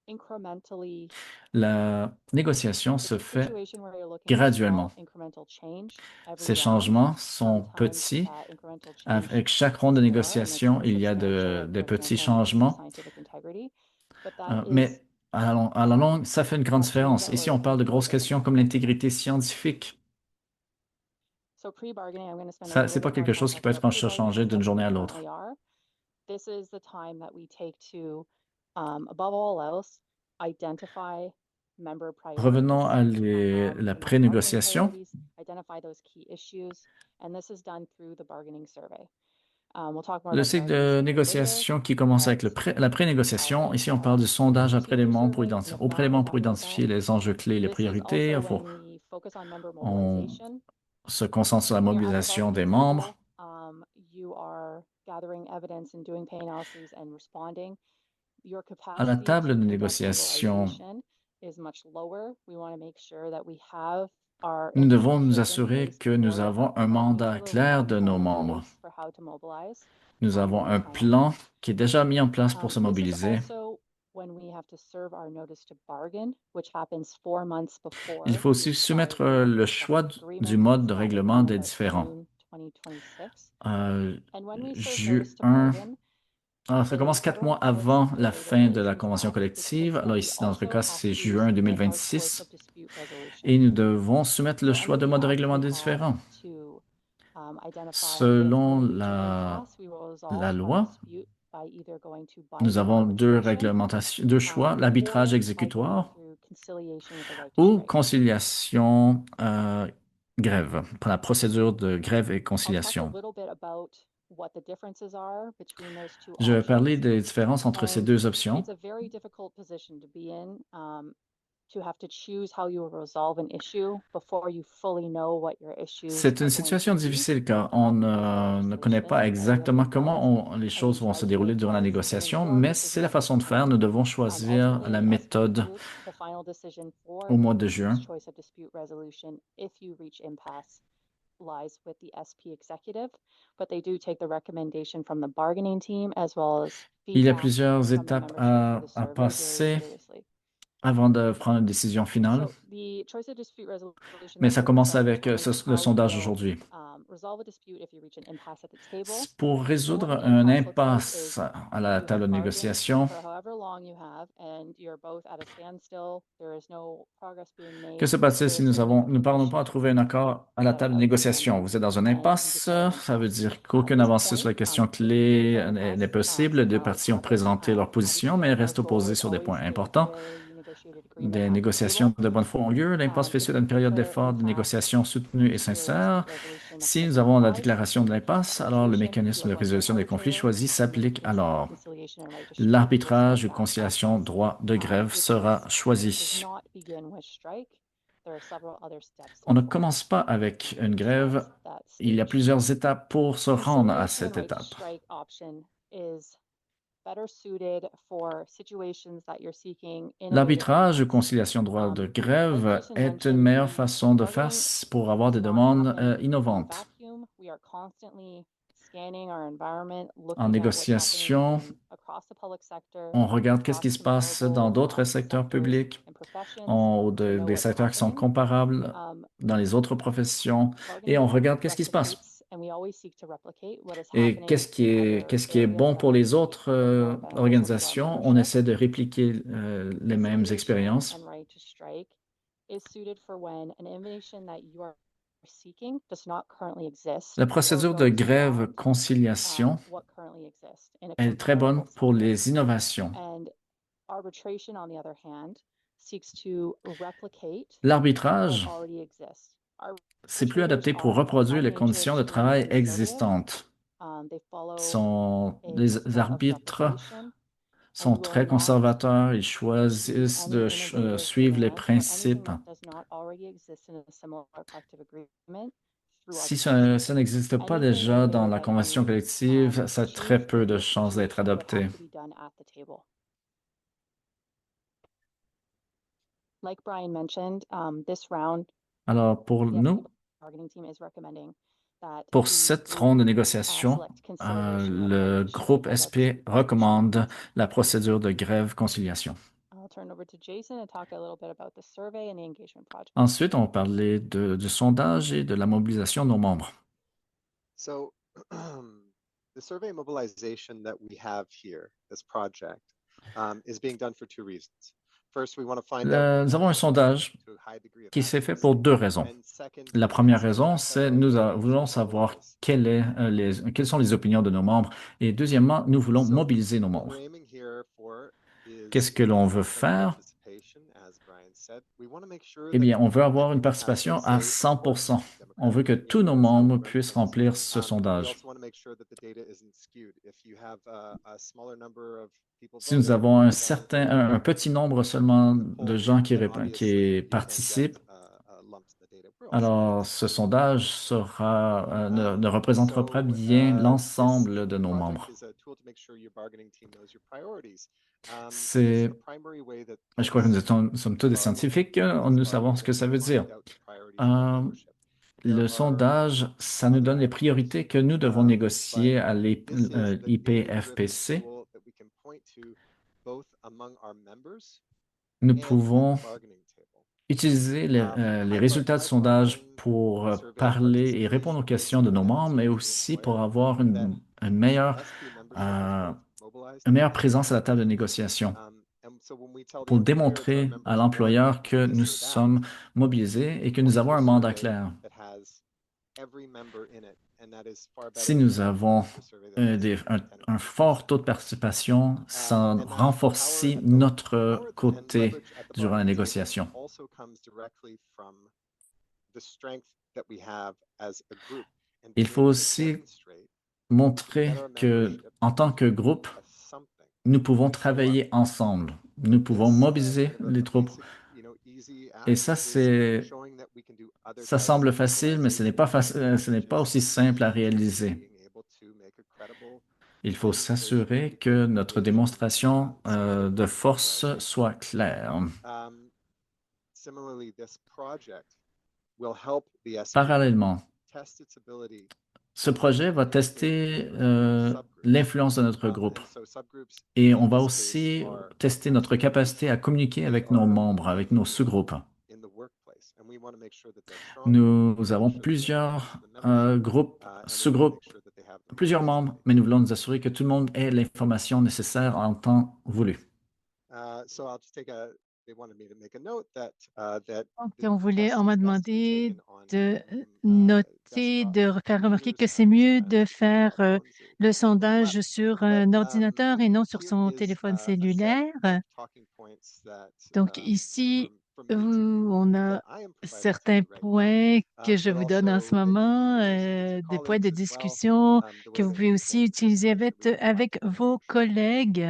S7: incrementally.
S2: La négociation
S7: It's
S2: se
S7: a
S2: fait
S7: situation where you're looking at
S2: graduellement.
S7: small incremental change every
S2: Ces
S7: round.
S2: changements sont
S7: Sometimes
S2: petits.
S7: that incremental change
S2: Avec chaque ronde de
S7: is more, and
S2: négociation,
S7: it's
S2: il y a
S7: substantial
S2: des
S7: for
S2: petits
S7: example, in the case of
S2: changements,
S7: scientific integrity. But that is
S2: mais à la longue, ça fait une grande
S7: questions
S2: différence.
S7: that
S2: Ici,
S7: we're
S2: on parle de
S7: looking
S2: grosses
S7: for.
S2: questions comme l'intégrité scientifique.
S7: So pre-bargaining, I'm going to spend a
S2: Ça,
S7: little
S2: c'est pas
S7: bit more
S2: quelque
S7: time
S2: chose qui
S7: talking
S2: peut être
S7: about pre-bargaining
S2: changé
S7: and
S2: d'une
S7: what
S2: journée
S7: we
S2: à l'autre.
S7: currently are. This is the time that we take to, above all else, identify member
S2: Revenons
S7: priorities,
S2: à la
S7: member bargaining
S2: pré-négociation.
S7: priorities, identify those key issues, and this is done through the bargaining survey. We'll talk more
S2: Le
S7: about the
S2: cycle
S7: bargaining
S2: de
S7: survey later,
S2: négociation qui commence avec
S7: but
S2: la pré-négociation. Ici, on parle du sondage auprès des membres auprès des membres pour identifier les enjeux clés et les
S7: this is
S2: priorités.
S7: also when we focus on member
S2: On
S7: mobilization.
S2: se concentre sur la
S7: When you're at the
S2: mobilisation des
S7: bargaining
S2: membres.
S7: table, you are gathering evidence and doing pay analyses and responding. Your
S2: À la
S7: capacity
S2: table
S7: to
S2: de
S7: conduct
S2: négociation,
S7: mobilization is much lower. We want to make sure that we have our
S2: nous devons nous
S7: infrastructure in
S2: assurer
S7: place
S2: que nous
S7: for
S2: avons
S7: at the
S2: un
S7: bargaining
S2: mandat
S7: table. We
S2: clair
S7: have
S2: de nos
S7: plans in
S2: membres.
S7: place for how to mobilize,
S2: Nous avons
S7: and
S2: un
S7: plan.
S2: plan qui est déjà mis en place pour se
S7: This is
S2: mobiliser.
S7: also when we have to serve our notice to bargain, which happens 4 months before
S2: Il faut
S7: the
S2: aussi soumettre
S7: expiry of
S2: le
S7: the
S2: choix
S7: collective
S2: du
S7: agreement.
S2: mode de
S7: That will
S2: règlement
S7: come
S2: des
S7: about
S2: différends.
S7: June 2026.
S2: Euh,
S7: And when we serve
S2: Ju
S7: notice to
S2: 1,
S7: bargain,
S2: alors ça
S7: it
S2: commence
S7: is
S2: 4 mois
S7: everyone
S2: avant
S7: eligible
S2: la
S7: for the
S2: fin de la
S7: Relations
S2: convention
S7: Act, which
S2: collective.
S7: means
S2: Alors
S7: that we
S2: ici, dans notre
S7: also
S2: cas,
S7: have
S2: c'est
S7: to
S2: juin
S7: submit our choice
S2: 2026.
S7: of dispute
S2: Et
S7: resolution.
S2: nous devons soumettre le
S7: So
S2: choix
S7: under
S2: de
S7: the
S2: mode de
S7: act,
S2: règlement
S7: we
S2: des
S7: have
S2: différends.
S7: to identify if
S2: Selon
S7: we're reaching
S2: la
S7: impasse, we will resolve our
S2: loi,
S7: dispute by either going to
S2: nous
S7: binding
S2: avons deux
S7: arbitration,
S2: choix, l'arbitrage
S7: or by going
S2: exécutoire
S7: through conciliation with the right to
S2: ou
S7: strike.
S2: conciliation grève, pour la procédure de grève et
S7: I'll talk a
S2: conciliation.
S7: little bit about what the differences are between those two
S2: Je vais parler
S7: options.
S2: des différences entre ces
S7: And
S2: deux options.
S7: it's a very difficult position to be in, to have to choose how you will resolve an issue before you fully know what your issues
S2: C'est
S7: are
S2: une
S7: going
S2: situation
S7: to be.
S2: difficile car
S7: The
S2: on
S7: offer
S2: ne connaît pas
S7: legislation that we have
S2: exactement
S7: looked
S2: comment
S7: at,
S2: les
S7: and we
S2: choses vont
S7: try
S2: se
S7: to
S2: dérouler
S7: make
S2: durant la
S7: as an
S2: négociation,
S7: informed
S2: mais
S7: decision
S2: c'est la
S7: as we
S2: façon de faire. Nous
S7: can.
S2: devons choisir
S7: Ultimately,
S2: la
S7: the SP
S2: méthode
S7: makes the final decision for
S2: au mois de
S7: this
S2: juin.
S7: choice of dispute resolution if you reach impasse lies with the SP executive, but they do take the recommendation from the bargaining team as well as
S2: Il y a
S7: feedback
S2: plusieurs
S7: from the
S2: étapes
S7: membership through the
S2: à
S7: survey very
S2: passer
S7: seriously.
S2: avant de prendre une décision finale,
S7: So the choice of dispute resolution
S2: mais
S7: that
S2: ça
S7: we're
S2: commence
S7: gonna
S2: avec
S7: determines
S2: le
S7: how you
S2: sondage
S7: will
S2: aujourd'hui.
S7: resolve a dispute if you reach an impasse at the table.
S2: Pour
S7: What
S2: résoudre
S7: an
S2: un
S7: impasse looks like
S2: impasse
S7: is
S2: à la
S7: you
S2: table
S7: have
S2: de
S7: bargained
S2: négociation,
S7: for however long you have, and you're both at a standstill. There is no progress being
S2: que
S7: made.
S2: se passe-t-il
S7: There
S2: si
S7: is simply
S2: nous parvenons pas à
S7: permission
S2: trouver un accord à la
S7: that
S2: table de
S7: allows you to end
S2: négociation?
S7: it,
S2: Vous êtes dans une
S7: and you
S2: impasse,
S7: declare an
S2: ça veut
S7: impasse.
S2: dire
S7: At
S2: qu'aucune
S7: this
S2: avancée sur
S7: point,
S2: la question
S7: if you
S2: clé
S7: declare an
S2: n'est
S7: impasse,
S2: possible. Les
S7: some
S2: deux
S7: knowledge
S2: parties ont
S7: topics.
S2: présenté leur position,
S7: Obviously,
S2: mais
S7: our
S2: restent
S7: goal
S2: opposées
S7: is
S2: sur des
S7: always
S2: points
S7: to
S2: importants.
S7: declare a negotiated agreement
S2: Des
S7: at the
S2: négociations
S7: table.
S2: de bonne foi ont lieu. L'impasse fait
S7: If
S2: suite à
S7: we
S2: une période
S7: declare
S2: d'efforts de
S7: impasse
S2: négociation soutenue et
S7: through a
S2: sincère.
S7: dispute resolution
S2: Si nous
S7: mechanism
S2: avons la
S7: applies.
S2: déclaration de
S7: If
S2: l'impasse, alors le
S7: resolution, you
S2: mécanisme
S7: are
S2: de
S7: going to
S2: résolution des conflits
S7: arbitrator,
S2: choisi
S7: and in the
S2: s'applique
S7: case of
S2: alors.
S7: conciliation and right to strike, you will
S2: L'arbitrage
S7: submit
S2: ou
S7: that
S2: conciliation
S7: process,
S2: droit de grève
S7: which
S2: sera
S7: does
S2: choisi.
S7: not begin with strike. There are several other steps to
S2: On ne
S7: the
S2: commence pas avec une
S7: reach
S2: grève.
S7: that
S2: Il y a
S7: stage.
S2: plusieurs étapes pour se rendre à
S7: Conciliation
S2: cette
S7: and right to
S2: étape.
S7: strike option is better suited for situations that you're seeking innovative
S2: L'arbitrage ou
S7: demands.
S2: conciliation droit de
S7: Like
S2: grève
S7: Jason
S2: est une
S7: mentioned,
S2: meilleure
S7: the
S2: façon de faire
S7: bargaining
S2: pour avoir des
S7: does not
S2: demandes
S7: happen in a
S2: innovantes.
S7: vacuum. We are constantly scanning our environment,
S2: En
S7: looking at what's happening
S2: négociation,
S7: across the public sector,
S2: on regarde qu'est-ce qui
S7: across
S2: se passe dans
S7: comparable
S2: d'autres secteurs
S7: sectors
S2: publics,
S7: and professions to know
S2: des
S7: what's
S2: secteurs qui sont
S7: happening.
S2: comparables dans les autres professions, et on
S7: Bargaining
S2: regarde qu'est-ce qui se passe.
S7: replicates, and we always seek to replicate what is
S2: Et
S7: happening in other
S2: qu'est-ce qui est
S7: areas
S2: bon
S7: that
S2: pour
S7: we
S2: les
S7: think
S2: autres
S7: is more beneficial to our
S2: organisations? On
S7: membership.
S2: essaie de répliquer les mêmes
S7: Conciliation
S2: expériences.
S7: and right to strike is suited for when an innovation that you are seeking does not currently exist
S2: La
S7: or
S2: procédure de
S7: goes
S2: grève
S7: beyond
S2: conciliation
S7: what currently exists in a
S2: est très bonne
S7: comparable
S2: pour
S7: sector.
S2: les innovations.
S7: And arbitration, on the other hand, seeks to replicate what
S2: L'arbitrage,
S7: already exists.
S2: c'est plus adapté pour reproduire les conditions de travail existantes.
S7: They follow
S2: Les
S7: a law of
S2: arbitres
S7: replication,
S2: sont
S7: will
S2: très
S7: not
S2: conservateurs, ils
S7: do
S2: choisissent
S7: any
S2: de
S7: innovative
S2: suivre les
S7: demand or anything
S2: principes.
S7: that does not already exist in a similar collective agreement through
S2: Si
S7: arbitration.
S2: ça n'existe pas
S7: Anything
S2: déjà
S7: in
S2: dans
S7: there
S2: la
S7: that
S2: convention
S7: is
S2: collective, ça a très
S7: changed
S2: peu
S7: in
S2: de
S7: this
S2: chances d'être
S7: situation would
S2: adopté.
S7: have to be done at the table. Like Brian mentioned, this round,
S2: Alors, pour
S7: the
S2: nous,
S7: SP bargaining team is recommending that
S2: pour
S7: the
S2: cette
S7: group
S2: ronde de négociation,
S7: select conciliation
S2: le
S7: resolution
S2: groupe
S7: as
S2: SP
S7: its arbitration
S2: recommande
S7: process.
S2: la procédure de grève-conciliation.
S7: I'll turn over to Jason and talk a little bit about the survey and the engagement project.
S2: Ensuite, on va parler du sondage et de la mobilisation de nos membres.
S8: So the survey mobilization that we have here, this project, is being done for two reasons. First, we want to find out
S2: Nous avons un sondage
S8: to a high degree of
S2: qui s'est fait
S8: accuracy.
S2: pour deux raisons.
S8: And second,
S2: La
S8: we
S2: première
S8: consider
S2: raison,
S8: that
S2: c'est
S8: our
S2: voulons
S8: audience
S2: savoir
S8: follows.
S2: quelles sont les opinions de nos membres. Et deuxièmement, nous voulons
S8: So
S2: mobiliser nos
S8: what
S2: membres.
S8: we're aiming here for is
S2: Qu'est-ce que l'on veut
S8: 100%
S2: faire?
S8: participation, as Brian said. We want to make sure
S2: Eh
S8: that
S2: bien, on veut avoir une
S8: everyone has
S2: participation
S8: their
S2: à
S8: say important
S2: 100%. On veut que
S8: democratically
S2: tous
S8: in
S2: nos
S8: the South
S2: membres
S8: Workplace.
S2: puissent remplir ce
S8: We
S2: sondage.
S8: also want to make sure that the data isn't skewed. If you have a smaller number of people
S2: Si nous
S8: voting,
S2: avons un
S8: then
S2: un petit nombre seulement
S8: the poll
S2: de gens
S8: then obviously
S2: qui
S8: you can
S2: participent,
S8: get lumps in the data. We're also
S2: alors
S8: against
S2: ce sondage ne représentera pas
S8: so
S2: bien
S8: this
S2: l'ensemble de nos
S8: project
S2: membres.
S8: is a tool to make sure your bargaining team knows your priorities. And
S2: C'est,
S8: the primary way that
S2: je crois que
S8: this
S2: nous sommes tous des
S8: our local
S2: scientifiques,
S8: workplace
S2: nous savons ce que ça veut
S8: bargaining will
S2: dire.
S8: find out the priorities of the
S2: Euh,
S8: membership.
S2: Le
S8: There are
S2: sondage, ça nous donne les
S8: other
S2: priorités
S8: avenues,
S2: que nous devons
S8: but
S2: négocier à
S8: this is the data-driven
S2: l'IPFPC.
S8: tool that we can point to both among our members
S2: Nous
S8: and at
S2: pouvons
S8: the bargaining table.
S2: utiliser les résultats de sondage pour parler et répondre aux questions de nos membres, mais aussi pour avoir une meilleure présence à la table de négociation, pour démontrer à l'employeur que nous sommes mobilisés et que nous avons un mandat clair. Si nous avons un fort taux de participation, ça renforce notre côté durant la négociation. Il faut aussi montrer que, en tant que groupe, nous pouvons travailler ensemble. Nous pouvons mobiliser les troupes. Et ça semble facile, mais ce n'est pas aussi simple à réaliser. Il faut s'assurer que notre démonstration de force soit claire. Parallèlement, ce projet va tester l'influence de notre groupe et on va aussi tester notre capacité à communiquer avec nos membres, avec nos sous-groupes. Nous avons plusieurs groupes, sous-groupes, plusieurs membres, mais nous voulons nous assurer que tout le monde ait l'information nécessaire en temps voulu.
S9: Donc, on m'a demandé de noter, de faire remarquer que c'est mieux de faire le sondage sur un ordinateur et non sur son téléphone cellulaire. Donc, ici, on a certains points que je vous donne en ce moment, des points de discussion que vous pouvez aussi utiliser avec vos collègues.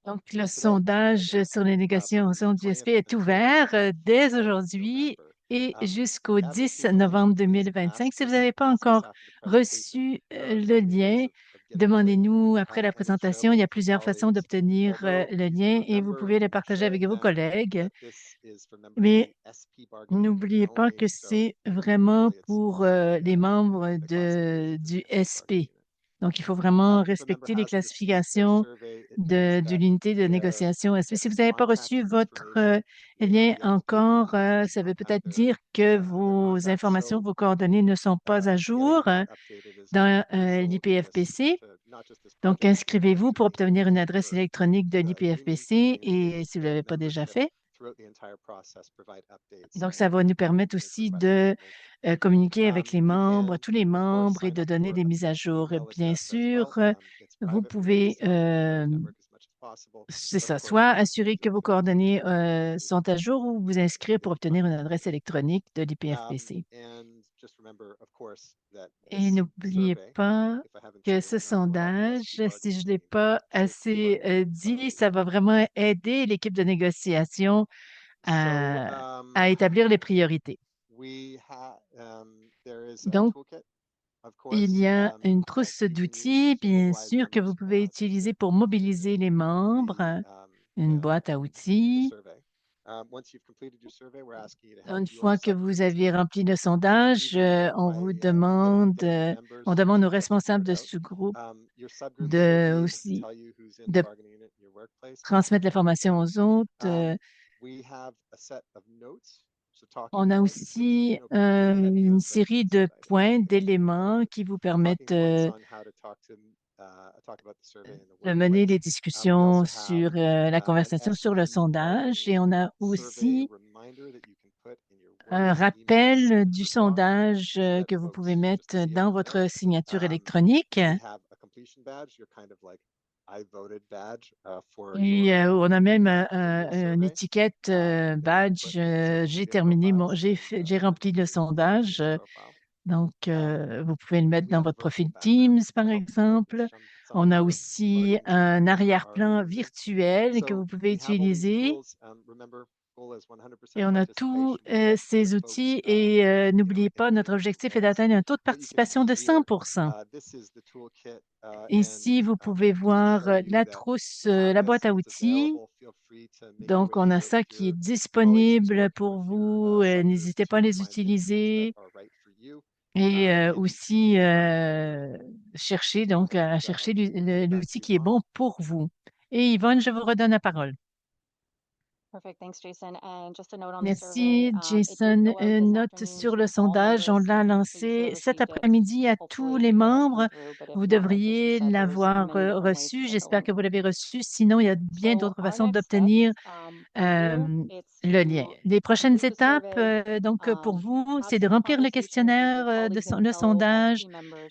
S9: Donc, le sondage sur les négociations du SP est ouvert dès aujourd'hui et jusqu'au 10 novembre 2025. Si vous n'avez pas encore reçu le lien, demandez-nous après la présentation. Il y a plusieurs façons d'obtenir le lien et vous pouvez le partager avec vos collègues. Mais n'oubliez pas que c'est vraiment pour les membres du SP. Donc, il faut vraiment respecter les classifications de l'unité de négociation SP. Si vous n'avez pas reçu votre lien encore, ça veut peut-être dire que vos informations, vos coordonnées ne sont pas à jour dans l'IPFPC. Donc, inscrivez-vous pour obtenir une adresse électronique de l'IPFPC et si vous ne l'avez pas déjà fait. Donc, ça va nous permettre aussi de communiquer avec les membres, tous les membres et de donner des mises à jour. Bien sûr, vous pouvez c'est ça, soit assurer que vos coordonnées sont à jour ou vous inscrire pour obtenir une adresse électronique de l'IPFPC. Et n'oubliez pas que ce sondage, si je ne l'ai pas assez dit, ça va vraiment aider l'équipe de négociation à établir les priorités. Donc, il y a une trousse d'outils, bien sûr, que vous pouvez utiliser pour mobiliser les membres, une boîte à outils. Une fois que vous avez rempli le sondage, on demande aux responsables de sous-groupe de transmettre l'information aux autres. On a aussi une série de points, d'éléments qui vous permettent de mener des discussions sur la conversation sur le sondage. Et on a aussi un rappel du sondage que vous pouvez mettre dans votre signature électronique. Et on a même une étiquette badge. J'ai rempli le sondage. Donc, vous pouvez le mettre dans votre profil Teams, par exemple. On a aussi un arrière-plan virtuel que vous pouvez utiliser. Et on a tous ces outils et n'oubliez pas, notre objectif est d'atteindre un taux de participation de 100%. Ici, vous pouvez voir la trousse, la boîte à outils. Donc, on a ça qui est disponible pour vous. N'hésitez pas à les utiliser. Et aussi chercher l'outil qui est bon pour vous. Et Yvonne, je vous redonne la parole. Merci, Jason. Une note sur le sondage, on l'a lancé cet après-midi à tous les membres. Vous devriez l'avoir reçu. J'espère que vous l'avez reçu. Sinon, il y a bien d'autres façons d'obtenir le lien. Les prochaines étapes, donc pour vous, c'est de remplir le questionnaire le sondage,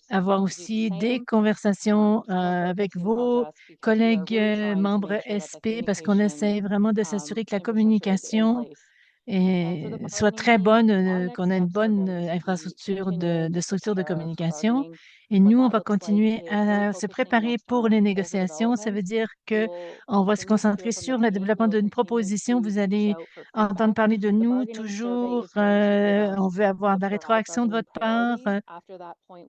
S9: avoir aussi des conversations avec vos collègues membres SP parce qu'on essaie vraiment de s'assurer que la communication soit très bonne, qu'on ait une bonne infrastructure de structure de communication. Et nous, on va continuer à se préparer pour les négociations. Ça veut dire qu'on va se concentrer sur le développement d'une proposition. Vous allez entendre parler de nous toujours. On veut avoir de la rétroaction de votre part.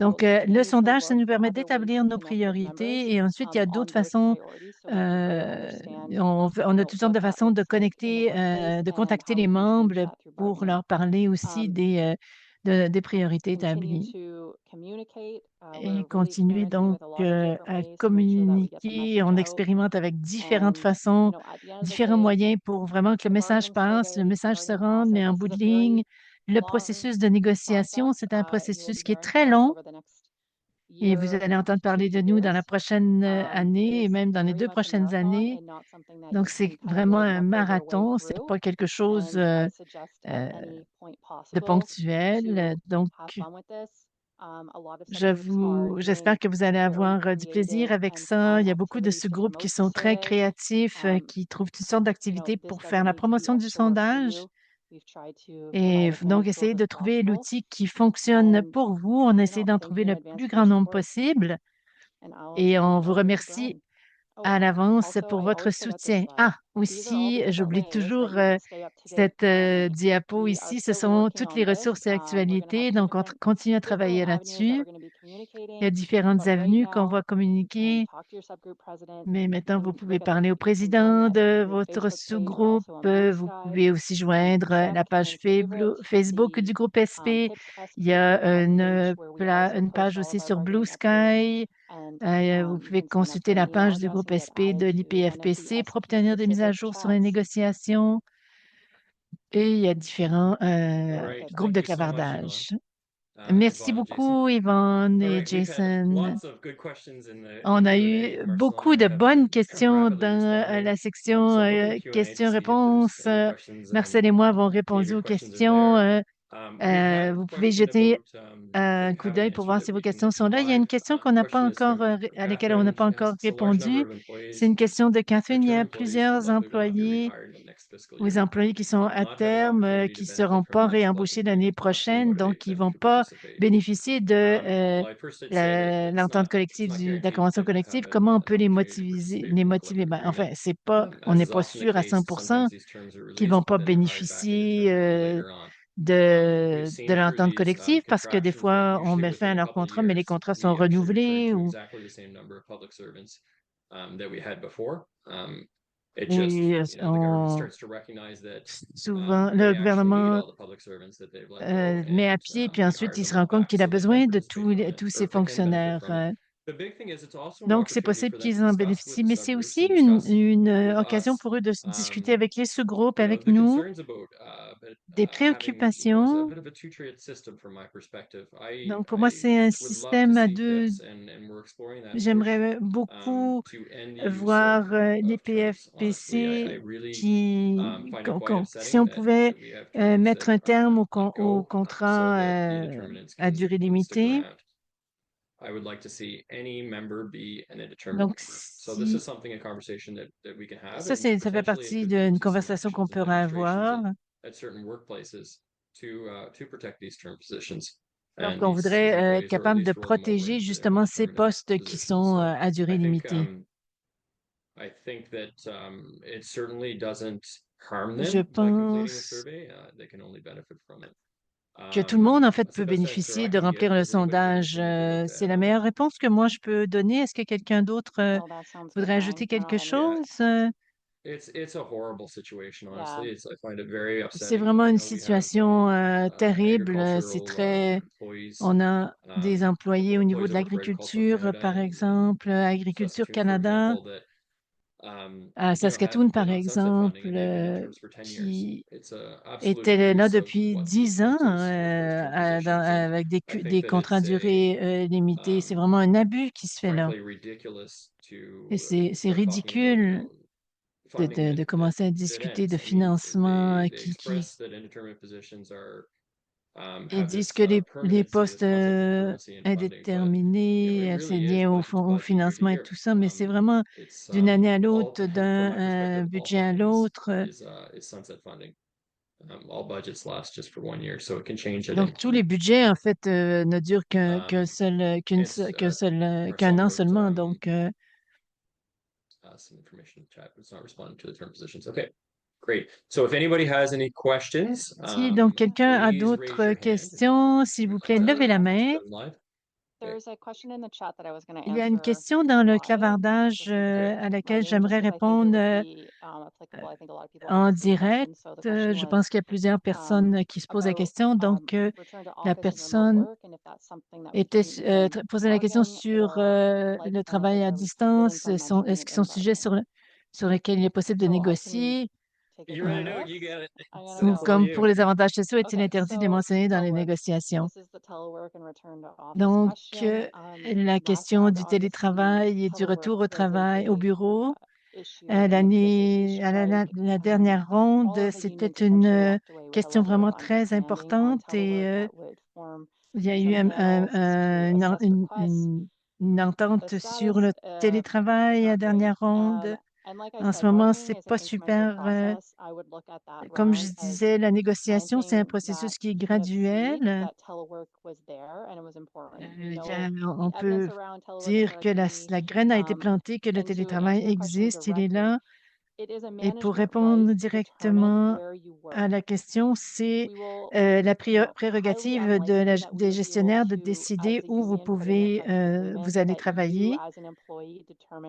S9: Donc, le sondage, ça nous permet d'établir nos priorités et ensuite, il y a d'autres façons. On a toutes sortes de façons de connecter, de contacter les membres pour leur parler aussi des priorités établies. Et continuer donc à communiquer. On expérimente avec différentes façons, différents moyens pour vraiment que le message passe, le message se rende, mais en bout de ligne, le processus de négociation, c'est un processus qui est très long. Et vous allez entendre parler de nous dans la prochaine année et même dans les 2 prochaines années. Donc, c'est vraiment un marathon, ce n'est pas quelque chose de ponctuel. Donc, j'espère que vous allez avoir du plaisir avec ça. Il y a beaucoup de sous-groupes qui sont très créatifs, qui trouvent toutes sortes d'activités pour faire la promotion du sondage. Et donc, essayez de trouver l'outil qui fonctionne pour vous. On essaie d'en trouver le plus grand nombre possible. Et on vous remercie à l'avance pour votre soutien. Ah, aussi, j'oublie toujours cette diapo ici. Ce sont toutes les ressources et actualités. Donc, on continue à travailler là-dessus. Il y a différentes avenues qu'on va communiquer. Mais maintenant, vous pouvez parler au président de votre sous-groupe. Vous pouvez aussi joindre la page Facebook du groupe SP. Il y a une page aussi sur Blue Sky. Vous pouvez consulter la page du groupe SP de l'IPFPC pour obtenir des mises à jour sur les négociations. Et il y a différents groupes de clavardage. Merci beaucoup, Yvonne et Jason. On a eu beaucoup de bonnes questions dans la section questions-réponses. Marcel et moi avons répondu aux questions. vous pouvez jeter un coup d'œil pour voir si vos questions sont là. Il y a une question qu'on n'a pas encore, à laquelle on n'a pas encore répondu. C'est une question de Catherine. Il y a plusieurs employés ou employés qui sont à terme, qui ne seront pas réembauchés l'année prochaine, donc ils ne vont pas bénéficier de l'entente collective, de la convention collective. Comment on peut les motiver? Ben, enfin, on n'est pas sûr à 100% qu'ils ne vont pas bénéficier de l'entente collective parce que des fois, on met fin à leur contrat, mais les contrats sont renouvelés ou et souvent, le gouvernement met à pied, puis ensuite, il se rend compte qu'il a besoin de tous ces fonctionnaires. Donc, c'est possible qu'ils en bénéficient, mais c'est aussi une occasion pour eux de discuter avec les sous-groupes, avec nous, des préoccupations. Donc, pour moi, c'est un système à deux. J'aimerais beaucoup voir les PFPC si on pouvait mettre un terme au contrat à durée limitée. Donc, ça fait partie d'une conversation qu'on pourrait avoir. Donc, on voudrait être capable de protéger justement ces postes qui sont à durée limitée. Je pense que tout le monde, en fait, peut bénéficier de remplir le sondage. C'est la meilleure réponse que moi, je peux donner. Est-ce que quelqu'un d'autre voudrait ajouter quelque chose? C'est vraiment une situation terrible. On a des employés au niveau de l'agriculture, par exemple, Agriculture Canada, à Saskatoon, par exemple, qui était là depuis 10 ans avec des contrats à durée limitée. C'est vraiment un abus qui se fait là. Et c'est ridicule de commencer à discuter de financement ils disent que les postes indéterminés, c'est lié au financement et tout ça, mais c'est vraiment d'une année à l'autre, d'un budget à l'autre. Donc, tous les budgets, en fait, ne durent qu'un an seulement. Donc, si donc quelqu'un a d'autres questions, s'il vous plaît, levez la main. Il y a une question dans le clavardage à laquelle j'aimerais répondre en direct. Je pense qu'il y a plusieurs personnes qui se posent la question. Donc, la personne posait la question sur le travail à distance. Est-ce qu'ils sont sujets sur lesquels il est possible de négocier? Ou comme pour les avantages sociaux, est-il interdit de les mentionner dans les négociations? Donc, la question du télétravail et du retour au travail au bureau, la dernière ronde, c'était une question vraiment très importante et il y a eu une entente sur le télétravail à la dernière ronde. En ce moment, c'est pas super. Comme je disais, la négociation, c'est un processus qui est graduel. On peut dire que la graine a été plantée, que le télétravail existe, il est là. Et pour répondre directement à la question, c'est la prérogative des gestionnaires de décider où vous allez travailler.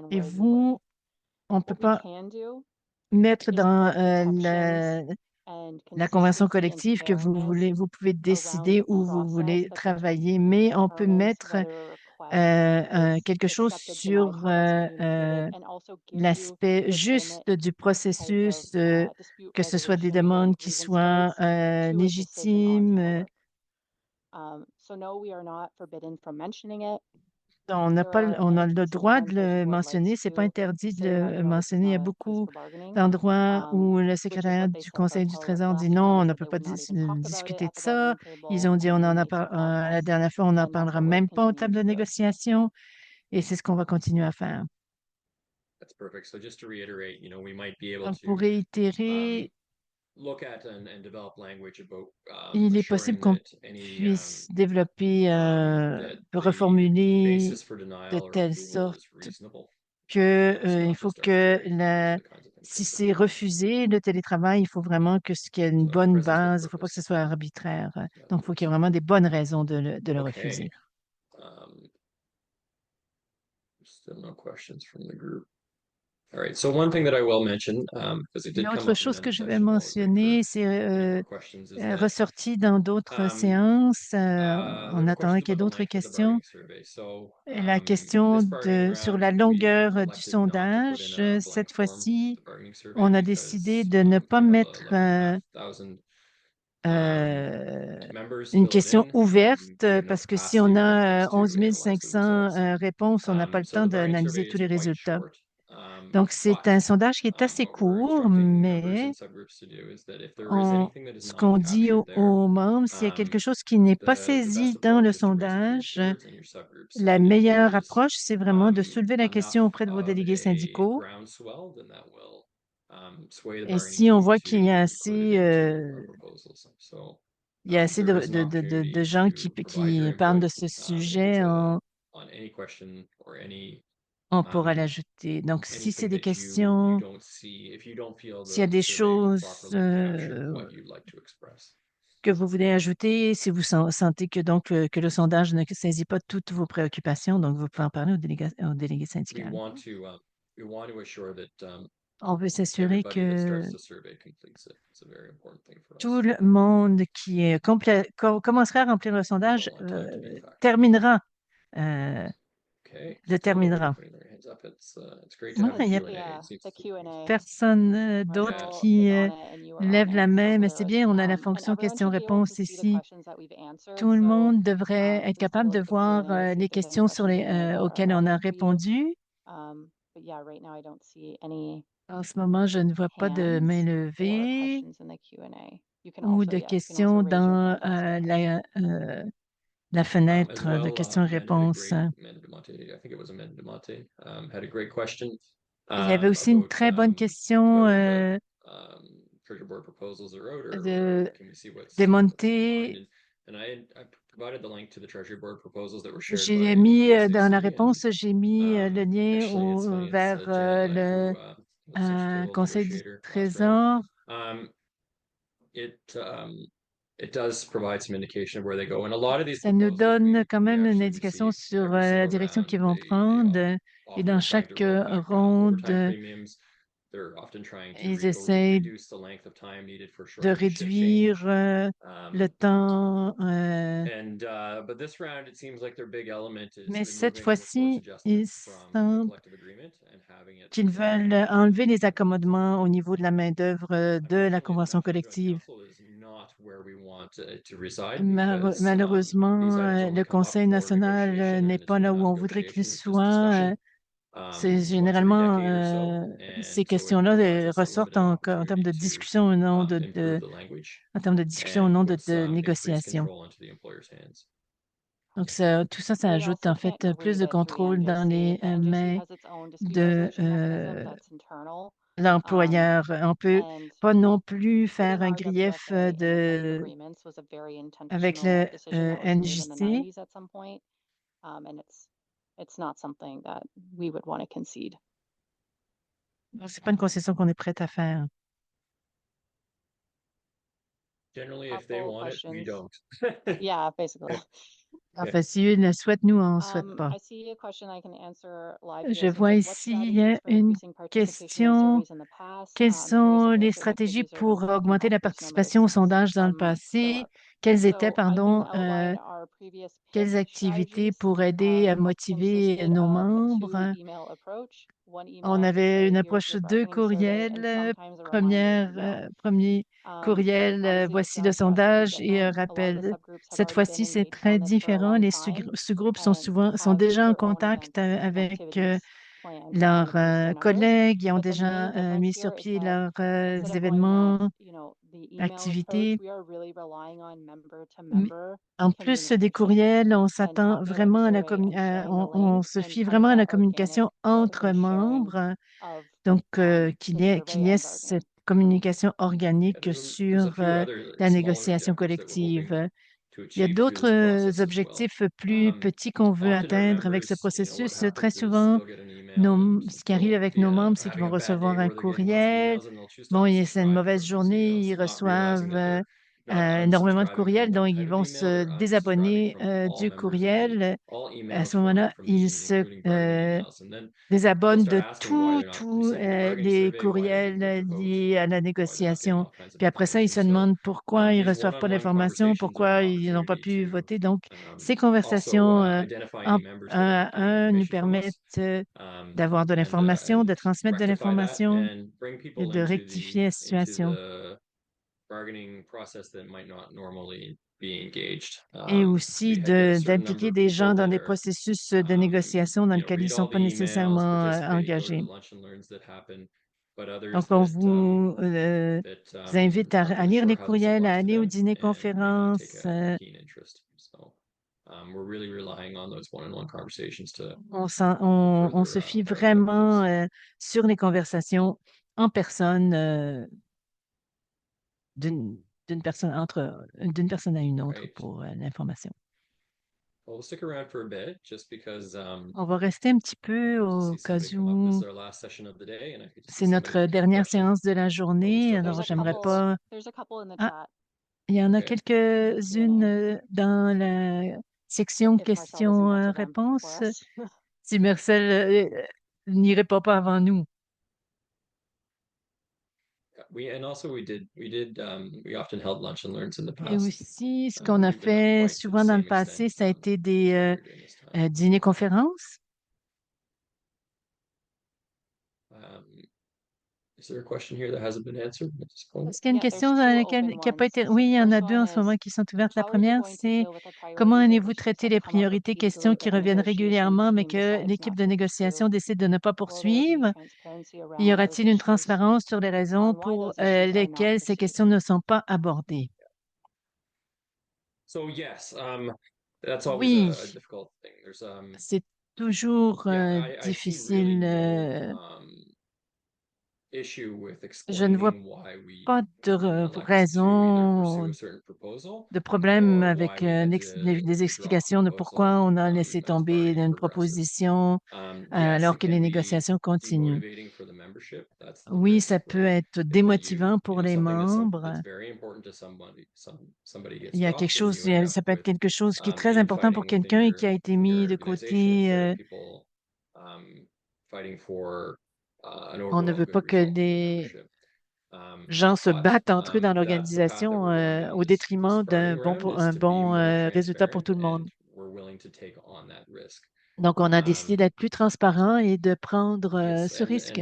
S9: Et on ne peut pas mettre dans la convention collective que vous pouvez décider où vous voulez travailler, mais on peut mettre quelque chose sur l'aspect juste du processus, que ce soit des demandes qui soient légitimes. On n'a pas, on a le droit de le mentionner, c'est pas
S7: to
S9: interdit de
S7: say that,
S9: le
S7: you know, this is
S9: mentionner. Il y a
S7: not a piece
S9: beaucoup
S7: for bargaining.
S9: d'endroits où le
S7: Which is
S9: secrétariat
S7: what they
S9: du
S7: said at
S9: Conseil
S7: our
S9: du
S7: call
S9: Trésor dit
S7: last
S9: non,
S7: time,
S9: on
S7: is
S9: ne
S7: that
S9: peut
S7: they
S9: pas
S7: would not even talk about it
S9: discuter de
S7: at the
S9: ça.
S7: bargaining
S9: Ils ont
S7: table,
S9: dit
S7: and
S9: on
S7: we
S9: en a
S7: need to
S9: la
S7: impasse,
S9: dernière fois, on n'en
S7: and that's
S9: parlera
S7: what we're
S9: même pas au
S7: continuing
S9: table de
S7: to do.
S9: négociation et c'est ce qu'on va continuer à faire.
S1: That's perfect. So just to reiterate, you know, we might be able
S9: Donc,
S1: to
S9: pour réitérer,
S1: look at and develop language about
S9: il est possible
S1: assuring
S9: qu'on
S1: that any
S9: puisse développer,
S1: that the
S9: reformuler
S1: basis for
S9: de
S1: denial or
S9: telle
S1: approval
S9: sorte
S1: is reasonable.
S9: que
S1: It's
S9: il
S1: not
S9: faut
S1: just
S9: que
S1: arbitrary. Those are the kinds of things
S9: si
S1: that
S9: c'est refusé, le télétravail, il faut vraiment que ce qu'il y ait une
S1: So
S9: bonne
S1: presence with
S9: base, il ne faut pas que ce
S1: purpose.
S9: soit arbitraire.
S1: Yeah,
S9: Donc, il faut qu'il y ait vraiment des bonnes raisons de le refuser.
S1: Okay. Still no questions from the group. All right. So one thing that I will mention, because it did come
S9: L'autre
S1: up in
S9: chose que
S1: another
S9: je vais
S1: session, while we're waiting
S9: mentionner,
S1: for
S9: c'est
S1: any more questions, is that
S9: ressorti dans d'autres séances,
S1: we
S9: en
S1: have a
S9: attendant
S1: question
S9: qu'il y ait
S1: about the
S9: d'autres
S1: length of the
S9: questions.
S1: bargaining survey. So
S9: La question
S1: this bargaining
S9: sur la
S1: round, we
S9: longueur du
S1: elected not to put
S9: sondage,
S1: in a
S9: cette
S1: blank form
S9: fois-ci,
S1: the bargaining survey
S9: on a
S1: because
S9: décidé de ne pas
S1: we have
S9: mettre
S1: 11,500 members
S9: une
S1: fill it
S9: question
S1: in.
S9: ouverte
S1: We have no
S9: parce que si
S1: capacity
S9: on
S1: when it
S9: a
S1: comes to
S9: 11
S1: analyzing the
S9: 500
S1: results.
S9: réponses, on n'a pas le
S1: So
S9: temps
S1: the bargaining
S9: d'analyser
S1: survey
S9: tous
S1: is
S9: les
S1: quite
S9: résultats.
S1: short.
S9: Donc, c'est un sondage qui est assez
S1: What we're
S9: court,
S1: instructing members
S9: mais
S1: and subgroups to do is that if there is anything that is
S9: ce
S1: not
S9: qu'on dit
S1: captured there,
S9: aux membres, s'il y a quelque chose qui n'est pas
S1: the
S9: saisi
S1: best
S9: dans le
S1: approach is to raise it to your
S9: sondage,
S1: stewards and your subgroups.
S9: la
S1: And if
S9: meilleure
S1: there is
S9: approche, c'est vraiment de soulever la question
S1: enough
S9: auprès de vos
S1: of
S9: délégués
S1: a
S9: syndicaux.
S1: groundswell, then that will sway the
S9: Et
S1: bargaining
S9: si on
S1: team
S9: voit
S1: to
S9: qu'il y a
S1: include it
S9: assez,
S1: into our proposals. So
S9: il y a assez
S1: there is an
S9: de
S1: opportunity
S9: gens
S1: to provide your
S9: qui parlent de
S1: input
S9: ce
S1: if
S9: sujet,
S1: it's on any question or any
S9: on pourra l'ajouter. Donc, si c'est
S1: anything
S9: des
S1: that you
S9: questions,
S1: don't see, if you don't feel
S9: s'il y a
S1: the
S9: des
S1: survey
S9: choses
S1: properly captured what you'd like to express.
S9: que vous voulez ajouter, si vous sentez que donc que le sondage ne saisit pas toutes vos préoccupations, donc vous pouvez en parler au délégué
S1: We
S9: syndical.
S1: want to assure that
S9: On veut s'assurer
S1: everybody that
S9: que
S1: starts the survey completes it. It's a very important thing for
S9: tout
S1: us.
S9: le monde qui commencera à remplir le sondage
S1: We don't want time to be a factor.
S9: terminera.
S1: Okay.
S9: Le
S1: Still nobody
S9: terminera.
S1: putting their hands up. It's great to have a
S9: Il y a
S1: Q&A. It seems
S7: The
S1: to be
S7: Q&A.
S9: personne d'autre
S7: Marshall
S9: qui
S7: is on it and you are
S9: lève
S7: on
S9: la
S7: it.
S9: main, mais
S7: So
S9: c'est bien, on a la
S7: and
S9: fonction
S7: everyone should be able to
S9: questions-réponses
S7: see the
S9: ici.
S7: questions that we've answered.
S9: Tout le
S7: So
S9: monde devrait être
S7: please take a
S9: capable
S7: look
S9: de
S7: at the
S9: voir
S7: Q&A, see
S9: les
S7: if there's any
S9: questions sur
S7: questions in there that
S9: auxquelles
S7: are
S9: on a
S7: relevant for you.
S9: répondu.
S7: But yeah, right now I don't see any
S9: En ce moment, je ne vois pas de main
S7: hands or
S9: levée
S7: questions in the Q&A. You can
S9: ou
S7: also,
S9: de
S7: yeah, you can also
S9: questions
S7: raise your
S9: dans
S7: hand also.
S9: la
S1: As
S9: fenêtre de
S1: well, Amanda had a
S9: questions-réponses.
S1: Amanda Demonte, I think it was Amanda Demonte, had a great question.
S9: Il y avait aussi une
S1: About
S9: très bonne question
S1: whether the treasury board proposals are out or
S9: de
S1: can we see what's
S9: démonter.
S1: behind? And I provided the link to the treasury board proposals that were shared
S9: J'ai
S1: by
S9: mis
S1: the
S9: dans la
S1: SAC,
S9: réponse, j'ai mis le lien
S1: actually it's funny,
S9: vers
S1: it's Janet and I
S9: le
S1: who was such a favorable
S9: Conseil du
S1: negotiator last
S9: Trésor.
S1: round. It does provide some indication of where they go, and a lot of these
S9: Ça nous
S1: proposals
S9: donne
S1: we
S9: quand même une
S1: actually
S9: indication
S1: receive
S9: sur
S1: every
S9: la
S1: single
S9: direction qu'ils
S1: round.
S9: vont
S1: They
S9: prendre. Et
S1: often
S9: dans
S1: are trying
S9: chaque
S1: to roll back
S9: ronde,
S1: overtime premiums. They're often trying to
S9: ils essayent
S1: reduce the length of time needed for
S9: de
S1: short shift change.
S9: réduire le temps.
S1: But this round, it seems like their big element is
S9: Mais cette
S1: removing the workforce
S9: fois-ci,
S1: adjustment
S9: ils
S1: from the
S9: sentent
S1: collective agreement and having it
S9: qu'ils veulent enlever les accommodements au niveau de la main-d'œuvre de la convention collective. Malheureusement, le Conseil national n'est pas là où on voudrait qu'il soit. C'est généralement ces questions-là ressortent en termes de discussion au nom en termes de discussion au nom de négociations. Donc, tout ça, ça ajoute en fait plus de contrôle dans les mains de l'employeur. On ne peut pas non plus faire un grief avec le NJC.
S7: It's not something that we would want to concede.
S9: Ce n'est pas une concession qu'on est prête à faire.
S1: Generally, if they want it, we don't.
S7: Yeah, basically.
S9: Enfin, si eux le souhaitent, nous, on ne souhaite pas. Je vois ici une question. Quelles sont les stratégies pour augmenter la participation au sondage dans le passé? Quelles étaient, pardon, Quelles activités pour aider à motiver nos membres? On avait une approche 2 courriels. Premier courriel, voici le sondage et un rappel. Cette fois-ci, c'est très différent. Les sous-groupes sont déjà en contact avec leurs collègues. Ils ont déjà mis sur pied leurs événements, activités. En plus des courriels, on s'attend vraiment à on se fie vraiment à la communication entre membres, donc qu'il y ait cette communication organique sur la négociation collective. Il y a d'autres objectifs plus petits qu'on veut atteindre avec ce processus. Très souvent, ce qui arrive avec nos membres, c'est qu'ils vont recevoir un courriel. Bon, c'est une mauvaise journée, ils reçoivent énormément de courriels, donc ils vont se désabonner du courriel. À ce moment-là, ils se désabonnent de tous les courriels liés à la négociation. Puis après ça, ils se demandent pourquoi ils ne reçoivent pas l'information, pourquoi ils n'ont pas pu voter. Donc, ces conversations un à un nous permettent d'avoir de l'information, de transmettre de l'information et de rectifier la situation. Et aussi d'impliquer des gens dans des processus de négociation dans lesquels ils ne sont pas nécessairement engagés. Donc, on vous invite à lire les courriels, à aller au dîner-conférence. On se fie vraiment sur les conversations en personne d'une personne à une autre pour l'information. On va rester un petit peu au cas où c'est notre dernière séance de la journée. Alors, j'aimerais pas. Ah, il y en a quelques-unes dans la section questions-réponses. Si Marcel n'y répond pas avant nous. Et aussi, ce qu'on a fait souvent dans le passé, ça a été des dîners-conférences. Est-ce qu'il y a une question qui n'a pas été... Oui, il y en a deux en ce moment qui sont ouvertes. La première, c'est comment allez-vous traiter les priorités, questions qui reviennent régulièrement, mais que l'équipe de négociation décide de ne pas poursuivre? Y aura-t-il une transparence sur les raisons pour lesquelles ces questions ne sont pas abordées? Oui, c'est toujours difficile. Je ne vois pas de raison, de problème avec des explications de pourquoi on a laissé tomber une proposition alors que les négociations continuent. Oui, ça peut être démotivant pour les membres. Il y a quelque chose, ça peut être quelque chose qui est très important pour quelqu'un et qui a été mis de côté. On ne veut pas que les gens se battent entre eux dans l'organisation au détriment d'un bon résultat pour tout le monde. Donc, on a décidé d'être plus transparent et de prendre ce risque.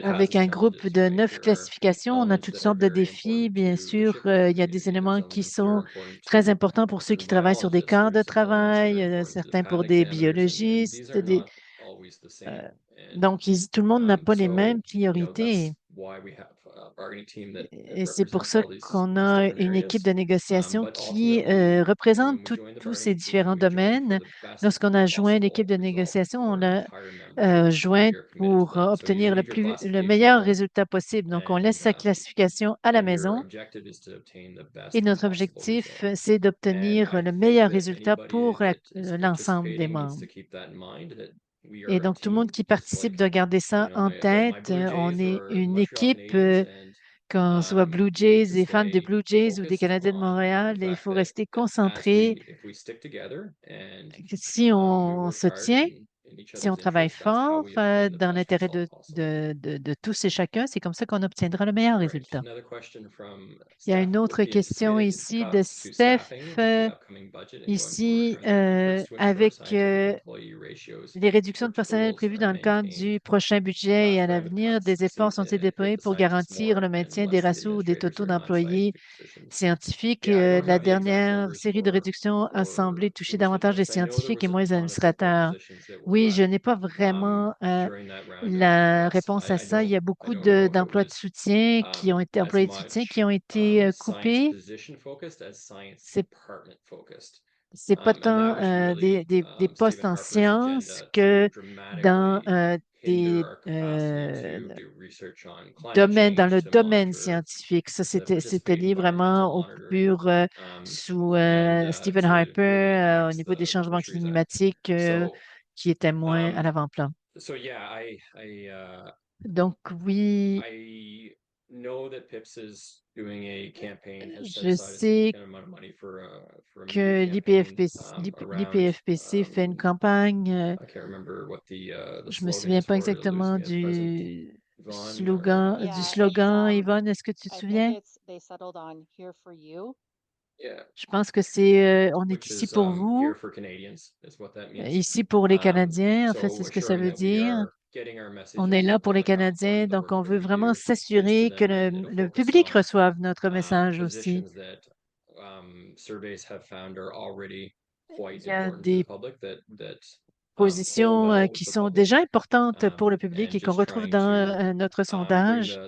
S9: Avec un groupe de 9 classifications, on a toutes sortes de défis. Bien sûr, il y a des éléments qui sont très importants pour ceux qui travaillent sur des quarts de travail, certains pour des biologistes. Donc, tout le monde n'a pas les mêmes priorités. Et c'est pour ça qu'on a une équipe de négociation qui représente tous ces différents domaines. Lorsqu'on a joint l'équipe de négociation, on l'a joint pour obtenir le meilleur résultat possible. Donc, on laisse sa classification à la maison et notre objectif, c'est d'obtenir le meilleur résultat pour l'ensemble des membres. Et donc, tout le monde qui participe doit garder ça en tête. On est une équipe, qu'on soit Blue Jays, des fans des Blue Jays ou des Canadiens de Montréal, et il faut rester concentré. Si on se tient Si on travaille fort dans l'intérêt de tous et chacun, c'est comme ça qu'on obtiendra le meilleur résultat. Il y a une autre question ici de Steph. Ici, avec les réductions de personnel prévues dans le cadre du prochain budget et à l'avenir, des efforts sont-ils déployés pour garantir le maintien des ratios ou des totaux d'employés scientifiques? La dernière série de réductions a semblé toucher davantage les scientifiques et moins les administrateurs. Oui, je n'ai pas vraiment la réponse à ça. Il y a beaucoup d'emplois de soutien qui ont été employés de soutien qui ont été coupés. C'est pas tant des postes en sciences que dans des domaines, dans le domaine scientifique. Ça, c'était lié vraiment aux coupures sous Stephen Harper au niveau des changements climatiques qui étaient moins à l'avant-plan. Donc, oui, je sais que l'IPFPC fait une campagne. Je me souviens pas exactement du slogan. Yvonne, est-ce que tu te souviens? Je pense que c'est on est ici pour vous, ici pour les Canadiens. En fait, c'est ce que ça veut dire. On est là pour les Canadiens, donc on veut vraiment s'assurer que le public reçoive notre message aussi. Il y a des positions qui sont déjà importantes pour le public et qu'on retrouve dans notre sondage.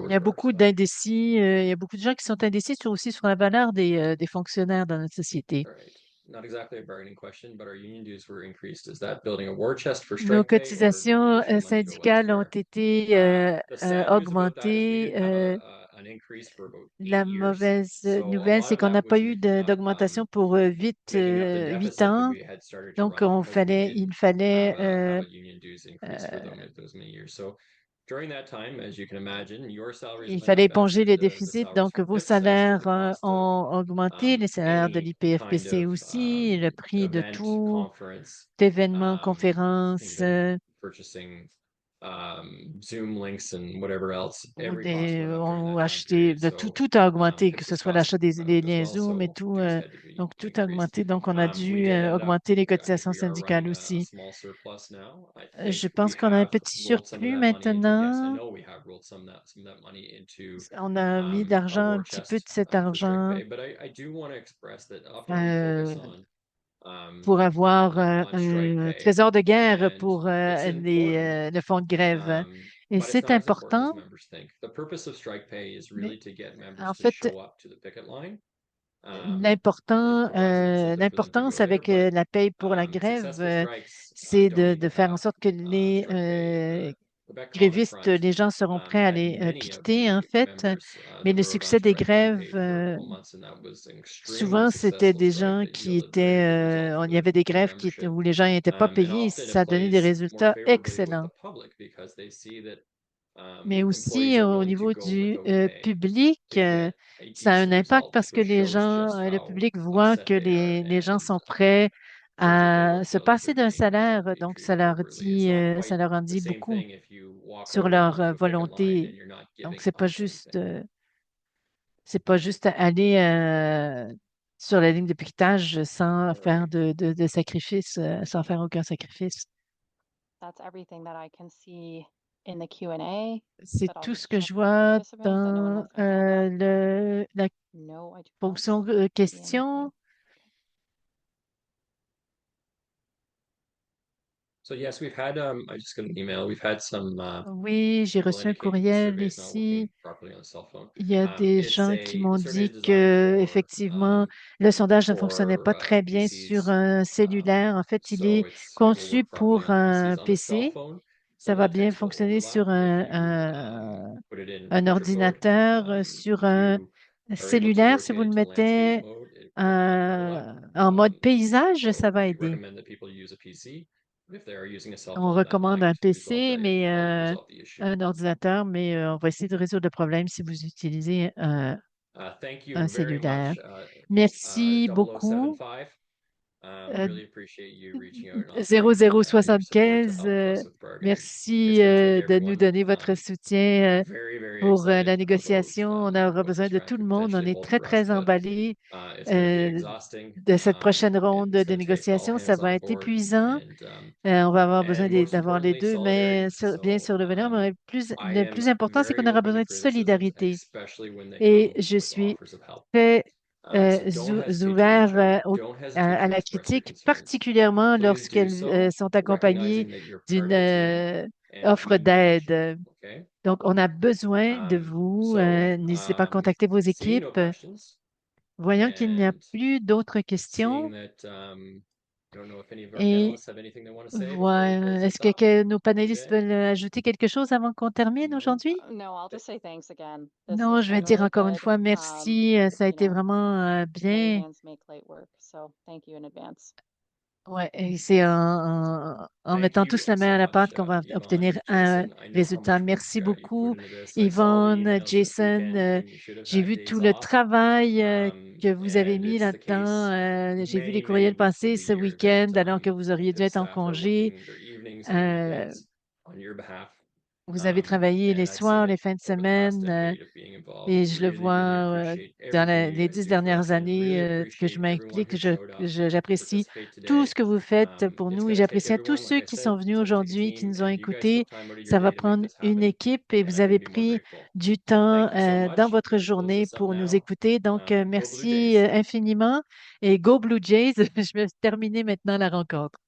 S9: Il y a beaucoup d'indécis, il y a beaucoup de gens qui sont indécis aussi sur la valeur des fonctionnaires dans notre société. Nos cotisations syndicales ont été augmentées. La mauvaise nouvelle, c'est qu'on n'a pas eu d'augmentation pour 8 ans. Donc, il fallait éponger les déficits. Donc, vos salaires ont augmenté, les salaires de l'IPFPC aussi, le prix de tout événement, conférence, ont acheté, tout a augmenté, que ce soit l'achat des liens Zoom et tout. Donc, tout a augmenté. Donc, on a dû augmenter les cotisations syndicales aussi. Je pense qu'on a un petit surplus maintenant. On a mis d'argent, un petit peu de cet argent pour avoir un trésor de guerre pour le fonds de grève. Et c'est important. En fait, l'importance avec la paye pour la grève, c'est de faire en sorte que les grévistes, les gens seront prêts à les piqueter, en fait. Mais le succès des grèves, souvent, c'était des gens qui étaient, il y avait des grèves où les gens n'étaient pas payés et ça a donné des résultats excellents. Mais aussi au niveau du public, ça a un impact parce que le public voit que les gens sont prêts à se passer d'un salaire. Donc, ça leur en dit beaucoup sur leur volonté. Donc, c'est pas juste aller sur la ligne de piquetage sans faire de sacrifice, sans faire aucun sacrifice. C'est tout ce que je vois dans la fonction question. Oui, j'ai reçu un courriel ici. Il y a des gens qui m'ont dit que effectivement, le sondage ne fonctionnait pas très bien sur un cellulaire. En fait, il est conçu pour un PC. Ça va bien fonctionner sur un ordinateur, sur un cellulaire. Si vous le mettez en mode paysage, ça va aider. On recommande un PC, mais un ordinateur, mais on va essayer de résoudre le problème si vous utilisez un cellulaire. Merci beaucoup.
S1: Really appreciate you reaching out and offering
S9: 0075,
S1: your support to help us with bargaining.
S9: merci
S1: It's gonna take
S9: de nous
S1: everyone
S9: donner votre soutien
S1: very, very
S9: pour la
S1: excited
S9: négociation. On aura
S1: what
S9: besoin
S1: this
S9: de
S1: track
S9: tout le
S1: could
S9: monde. On
S1: potentially
S9: est
S1: hold
S9: très,
S1: for us,
S9: très
S1: but
S9: emballés
S1: it's gonna be
S9: euh,
S1: exhausting.
S9: de cette prochaine
S1: And
S9: ronde
S1: it's
S9: de
S1: gonna take all
S9: négociation. Ça
S1: hands
S9: va
S1: on
S9: être
S1: board
S9: épuisant.
S1: and
S9: On va avoir besoin
S1: most
S9: d'avoir les
S1: importantly,
S9: deux, mais
S1: solidarity.
S9: bien
S1: So
S9: sûr le bonheur, mais
S1: I
S9: le
S1: am
S9: plus important, c'est qu'on
S1: very
S9: aura
S1: open
S9: besoin
S1: to
S9: de
S1: criticisms,
S9: solidarité.
S1: especially when they
S9: Et
S1: come
S9: je
S1: with
S9: suis
S1: offers of help.
S9: très
S1: So don't hesitate to
S9: ouvert
S1: reach out. Don't hesitate
S9: à
S1: to
S9: la
S1: express your
S9: critique,
S1: concerns.
S9: particulièrement
S1: Please do
S9: lorsqu'elles
S1: so,
S9: sont accompagnées
S1: recognizing that you're part
S9: d'une
S1: of the team and
S9: offre
S1: being patient.
S9: d'aide.
S1: Okay.
S9: Donc, on a besoin de vous. N'hésitez pas à contacter vos
S1: Seeing no
S9: équipes.
S1: questions
S9: Voyant qu'il n'y a
S1: and
S9: plus d'autres
S1: seeing
S9: questions,
S1: that I don't know if any of our
S9: et
S1: panelists have anything they want to say before we
S9: voilà.
S1: close
S9: Est-ce
S1: this up
S9: que nos panélistes
S1: today.
S9: veulent ajouter quelque chose avant qu'on termine
S1: No.
S9: aujourd'hui?
S7: No, I'll just say thanks again. This
S9: Non,
S7: has
S9: je vais
S7: been
S9: dire
S7: really
S9: encore une
S7: good.
S9: fois merci. Ça a
S7: You
S9: été
S7: know,
S9: vraiment
S7: many
S9: bien.
S7: hands make light work. So thank you in advance.
S9: Ouais, et c'est en
S1: Thank
S9: mettant
S1: you
S9: tous la main
S1: so
S9: à la
S1: much,
S9: pâte qu'on va
S1: Yvonne,
S9: obtenir un
S1: Jason. I know how
S9: résultat.
S1: much work
S9: Merci
S1: you put
S9: beaucoup,
S1: into this. I saw the
S9: Yvonne,
S1: emails this
S9: Jason.
S1: weekend when you should have
S9: J'ai
S1: had
S9: vu
S1: days
S9: tout le
S1: off.
S9: travail que vous avez
S1: And
S9: mis
S1: it's the
S9: là-dedans.
S1: case
S9: J'ai vu les
S1: many,
S9: courriels
S1: many weeks of
S9: passer
S1: the
S9: ce
S1: year
S9: week-end
S1: that
S9: alors que vous auriez dû
S1: his
S9: être en
S1: staff are
S9: congé.
S1: working their evenings and
S9: Euh,
S1: weekends on your behalf.
S9: Vous avez travaillé les
S1: And I've seen
S9: soirs, les
S1: it
S9: fins de
S1: over the past
S9: semaine,
S1: decade of being involved.
S9: et je le
S1: Really, really
S9: vois
S1: appreciate
S9: dans
S1: everything you
S9: les
S1: guys
S9: 10
S1: do for
S9: dernières
S1: us and
S9: années
S1: really
S9: que je
S1: appreciate everyone
S9: m'implique.
S1: who showed up to
S9: J'apprécie
S1: participate
S9: tout
S1: today.
S9: ce que vous faites pour
S1: It's
S9: nous et
S1: gonna take
S9: j'apprécie à tous
S1: everyone, like
S9: ceux
S1: I
S9: qui
S1: said,
S9: sont
S1: it's
S9: venus
S1: gonna take a
S9: aujourd'hui, qui
S1: team,
S9: nous ont
S1: and you guys
S9: écoutés.
S1: took time out of your
S9: Ça va
S1: day to make
S9: prendre
S1: this
S9: une
S1: happen,
S9: équipe et
S1: and
S9: vous
S1: I
S9: avez
S1: couldn't be more
S9: pris
S1: grateful.
S9: du temps
S1: Thank you so
S9: dans
S1: much.
S9: votre
S1: We're gonna close
S9: journée
S1: this up
S9: pour nous
S1: now.
S9: écouter. Donc,
S1: Go Blue
S9: merci
S1: Jays.
S9: infiniment et Go Blue Jays. Je vais terminer maintenant la rencontre.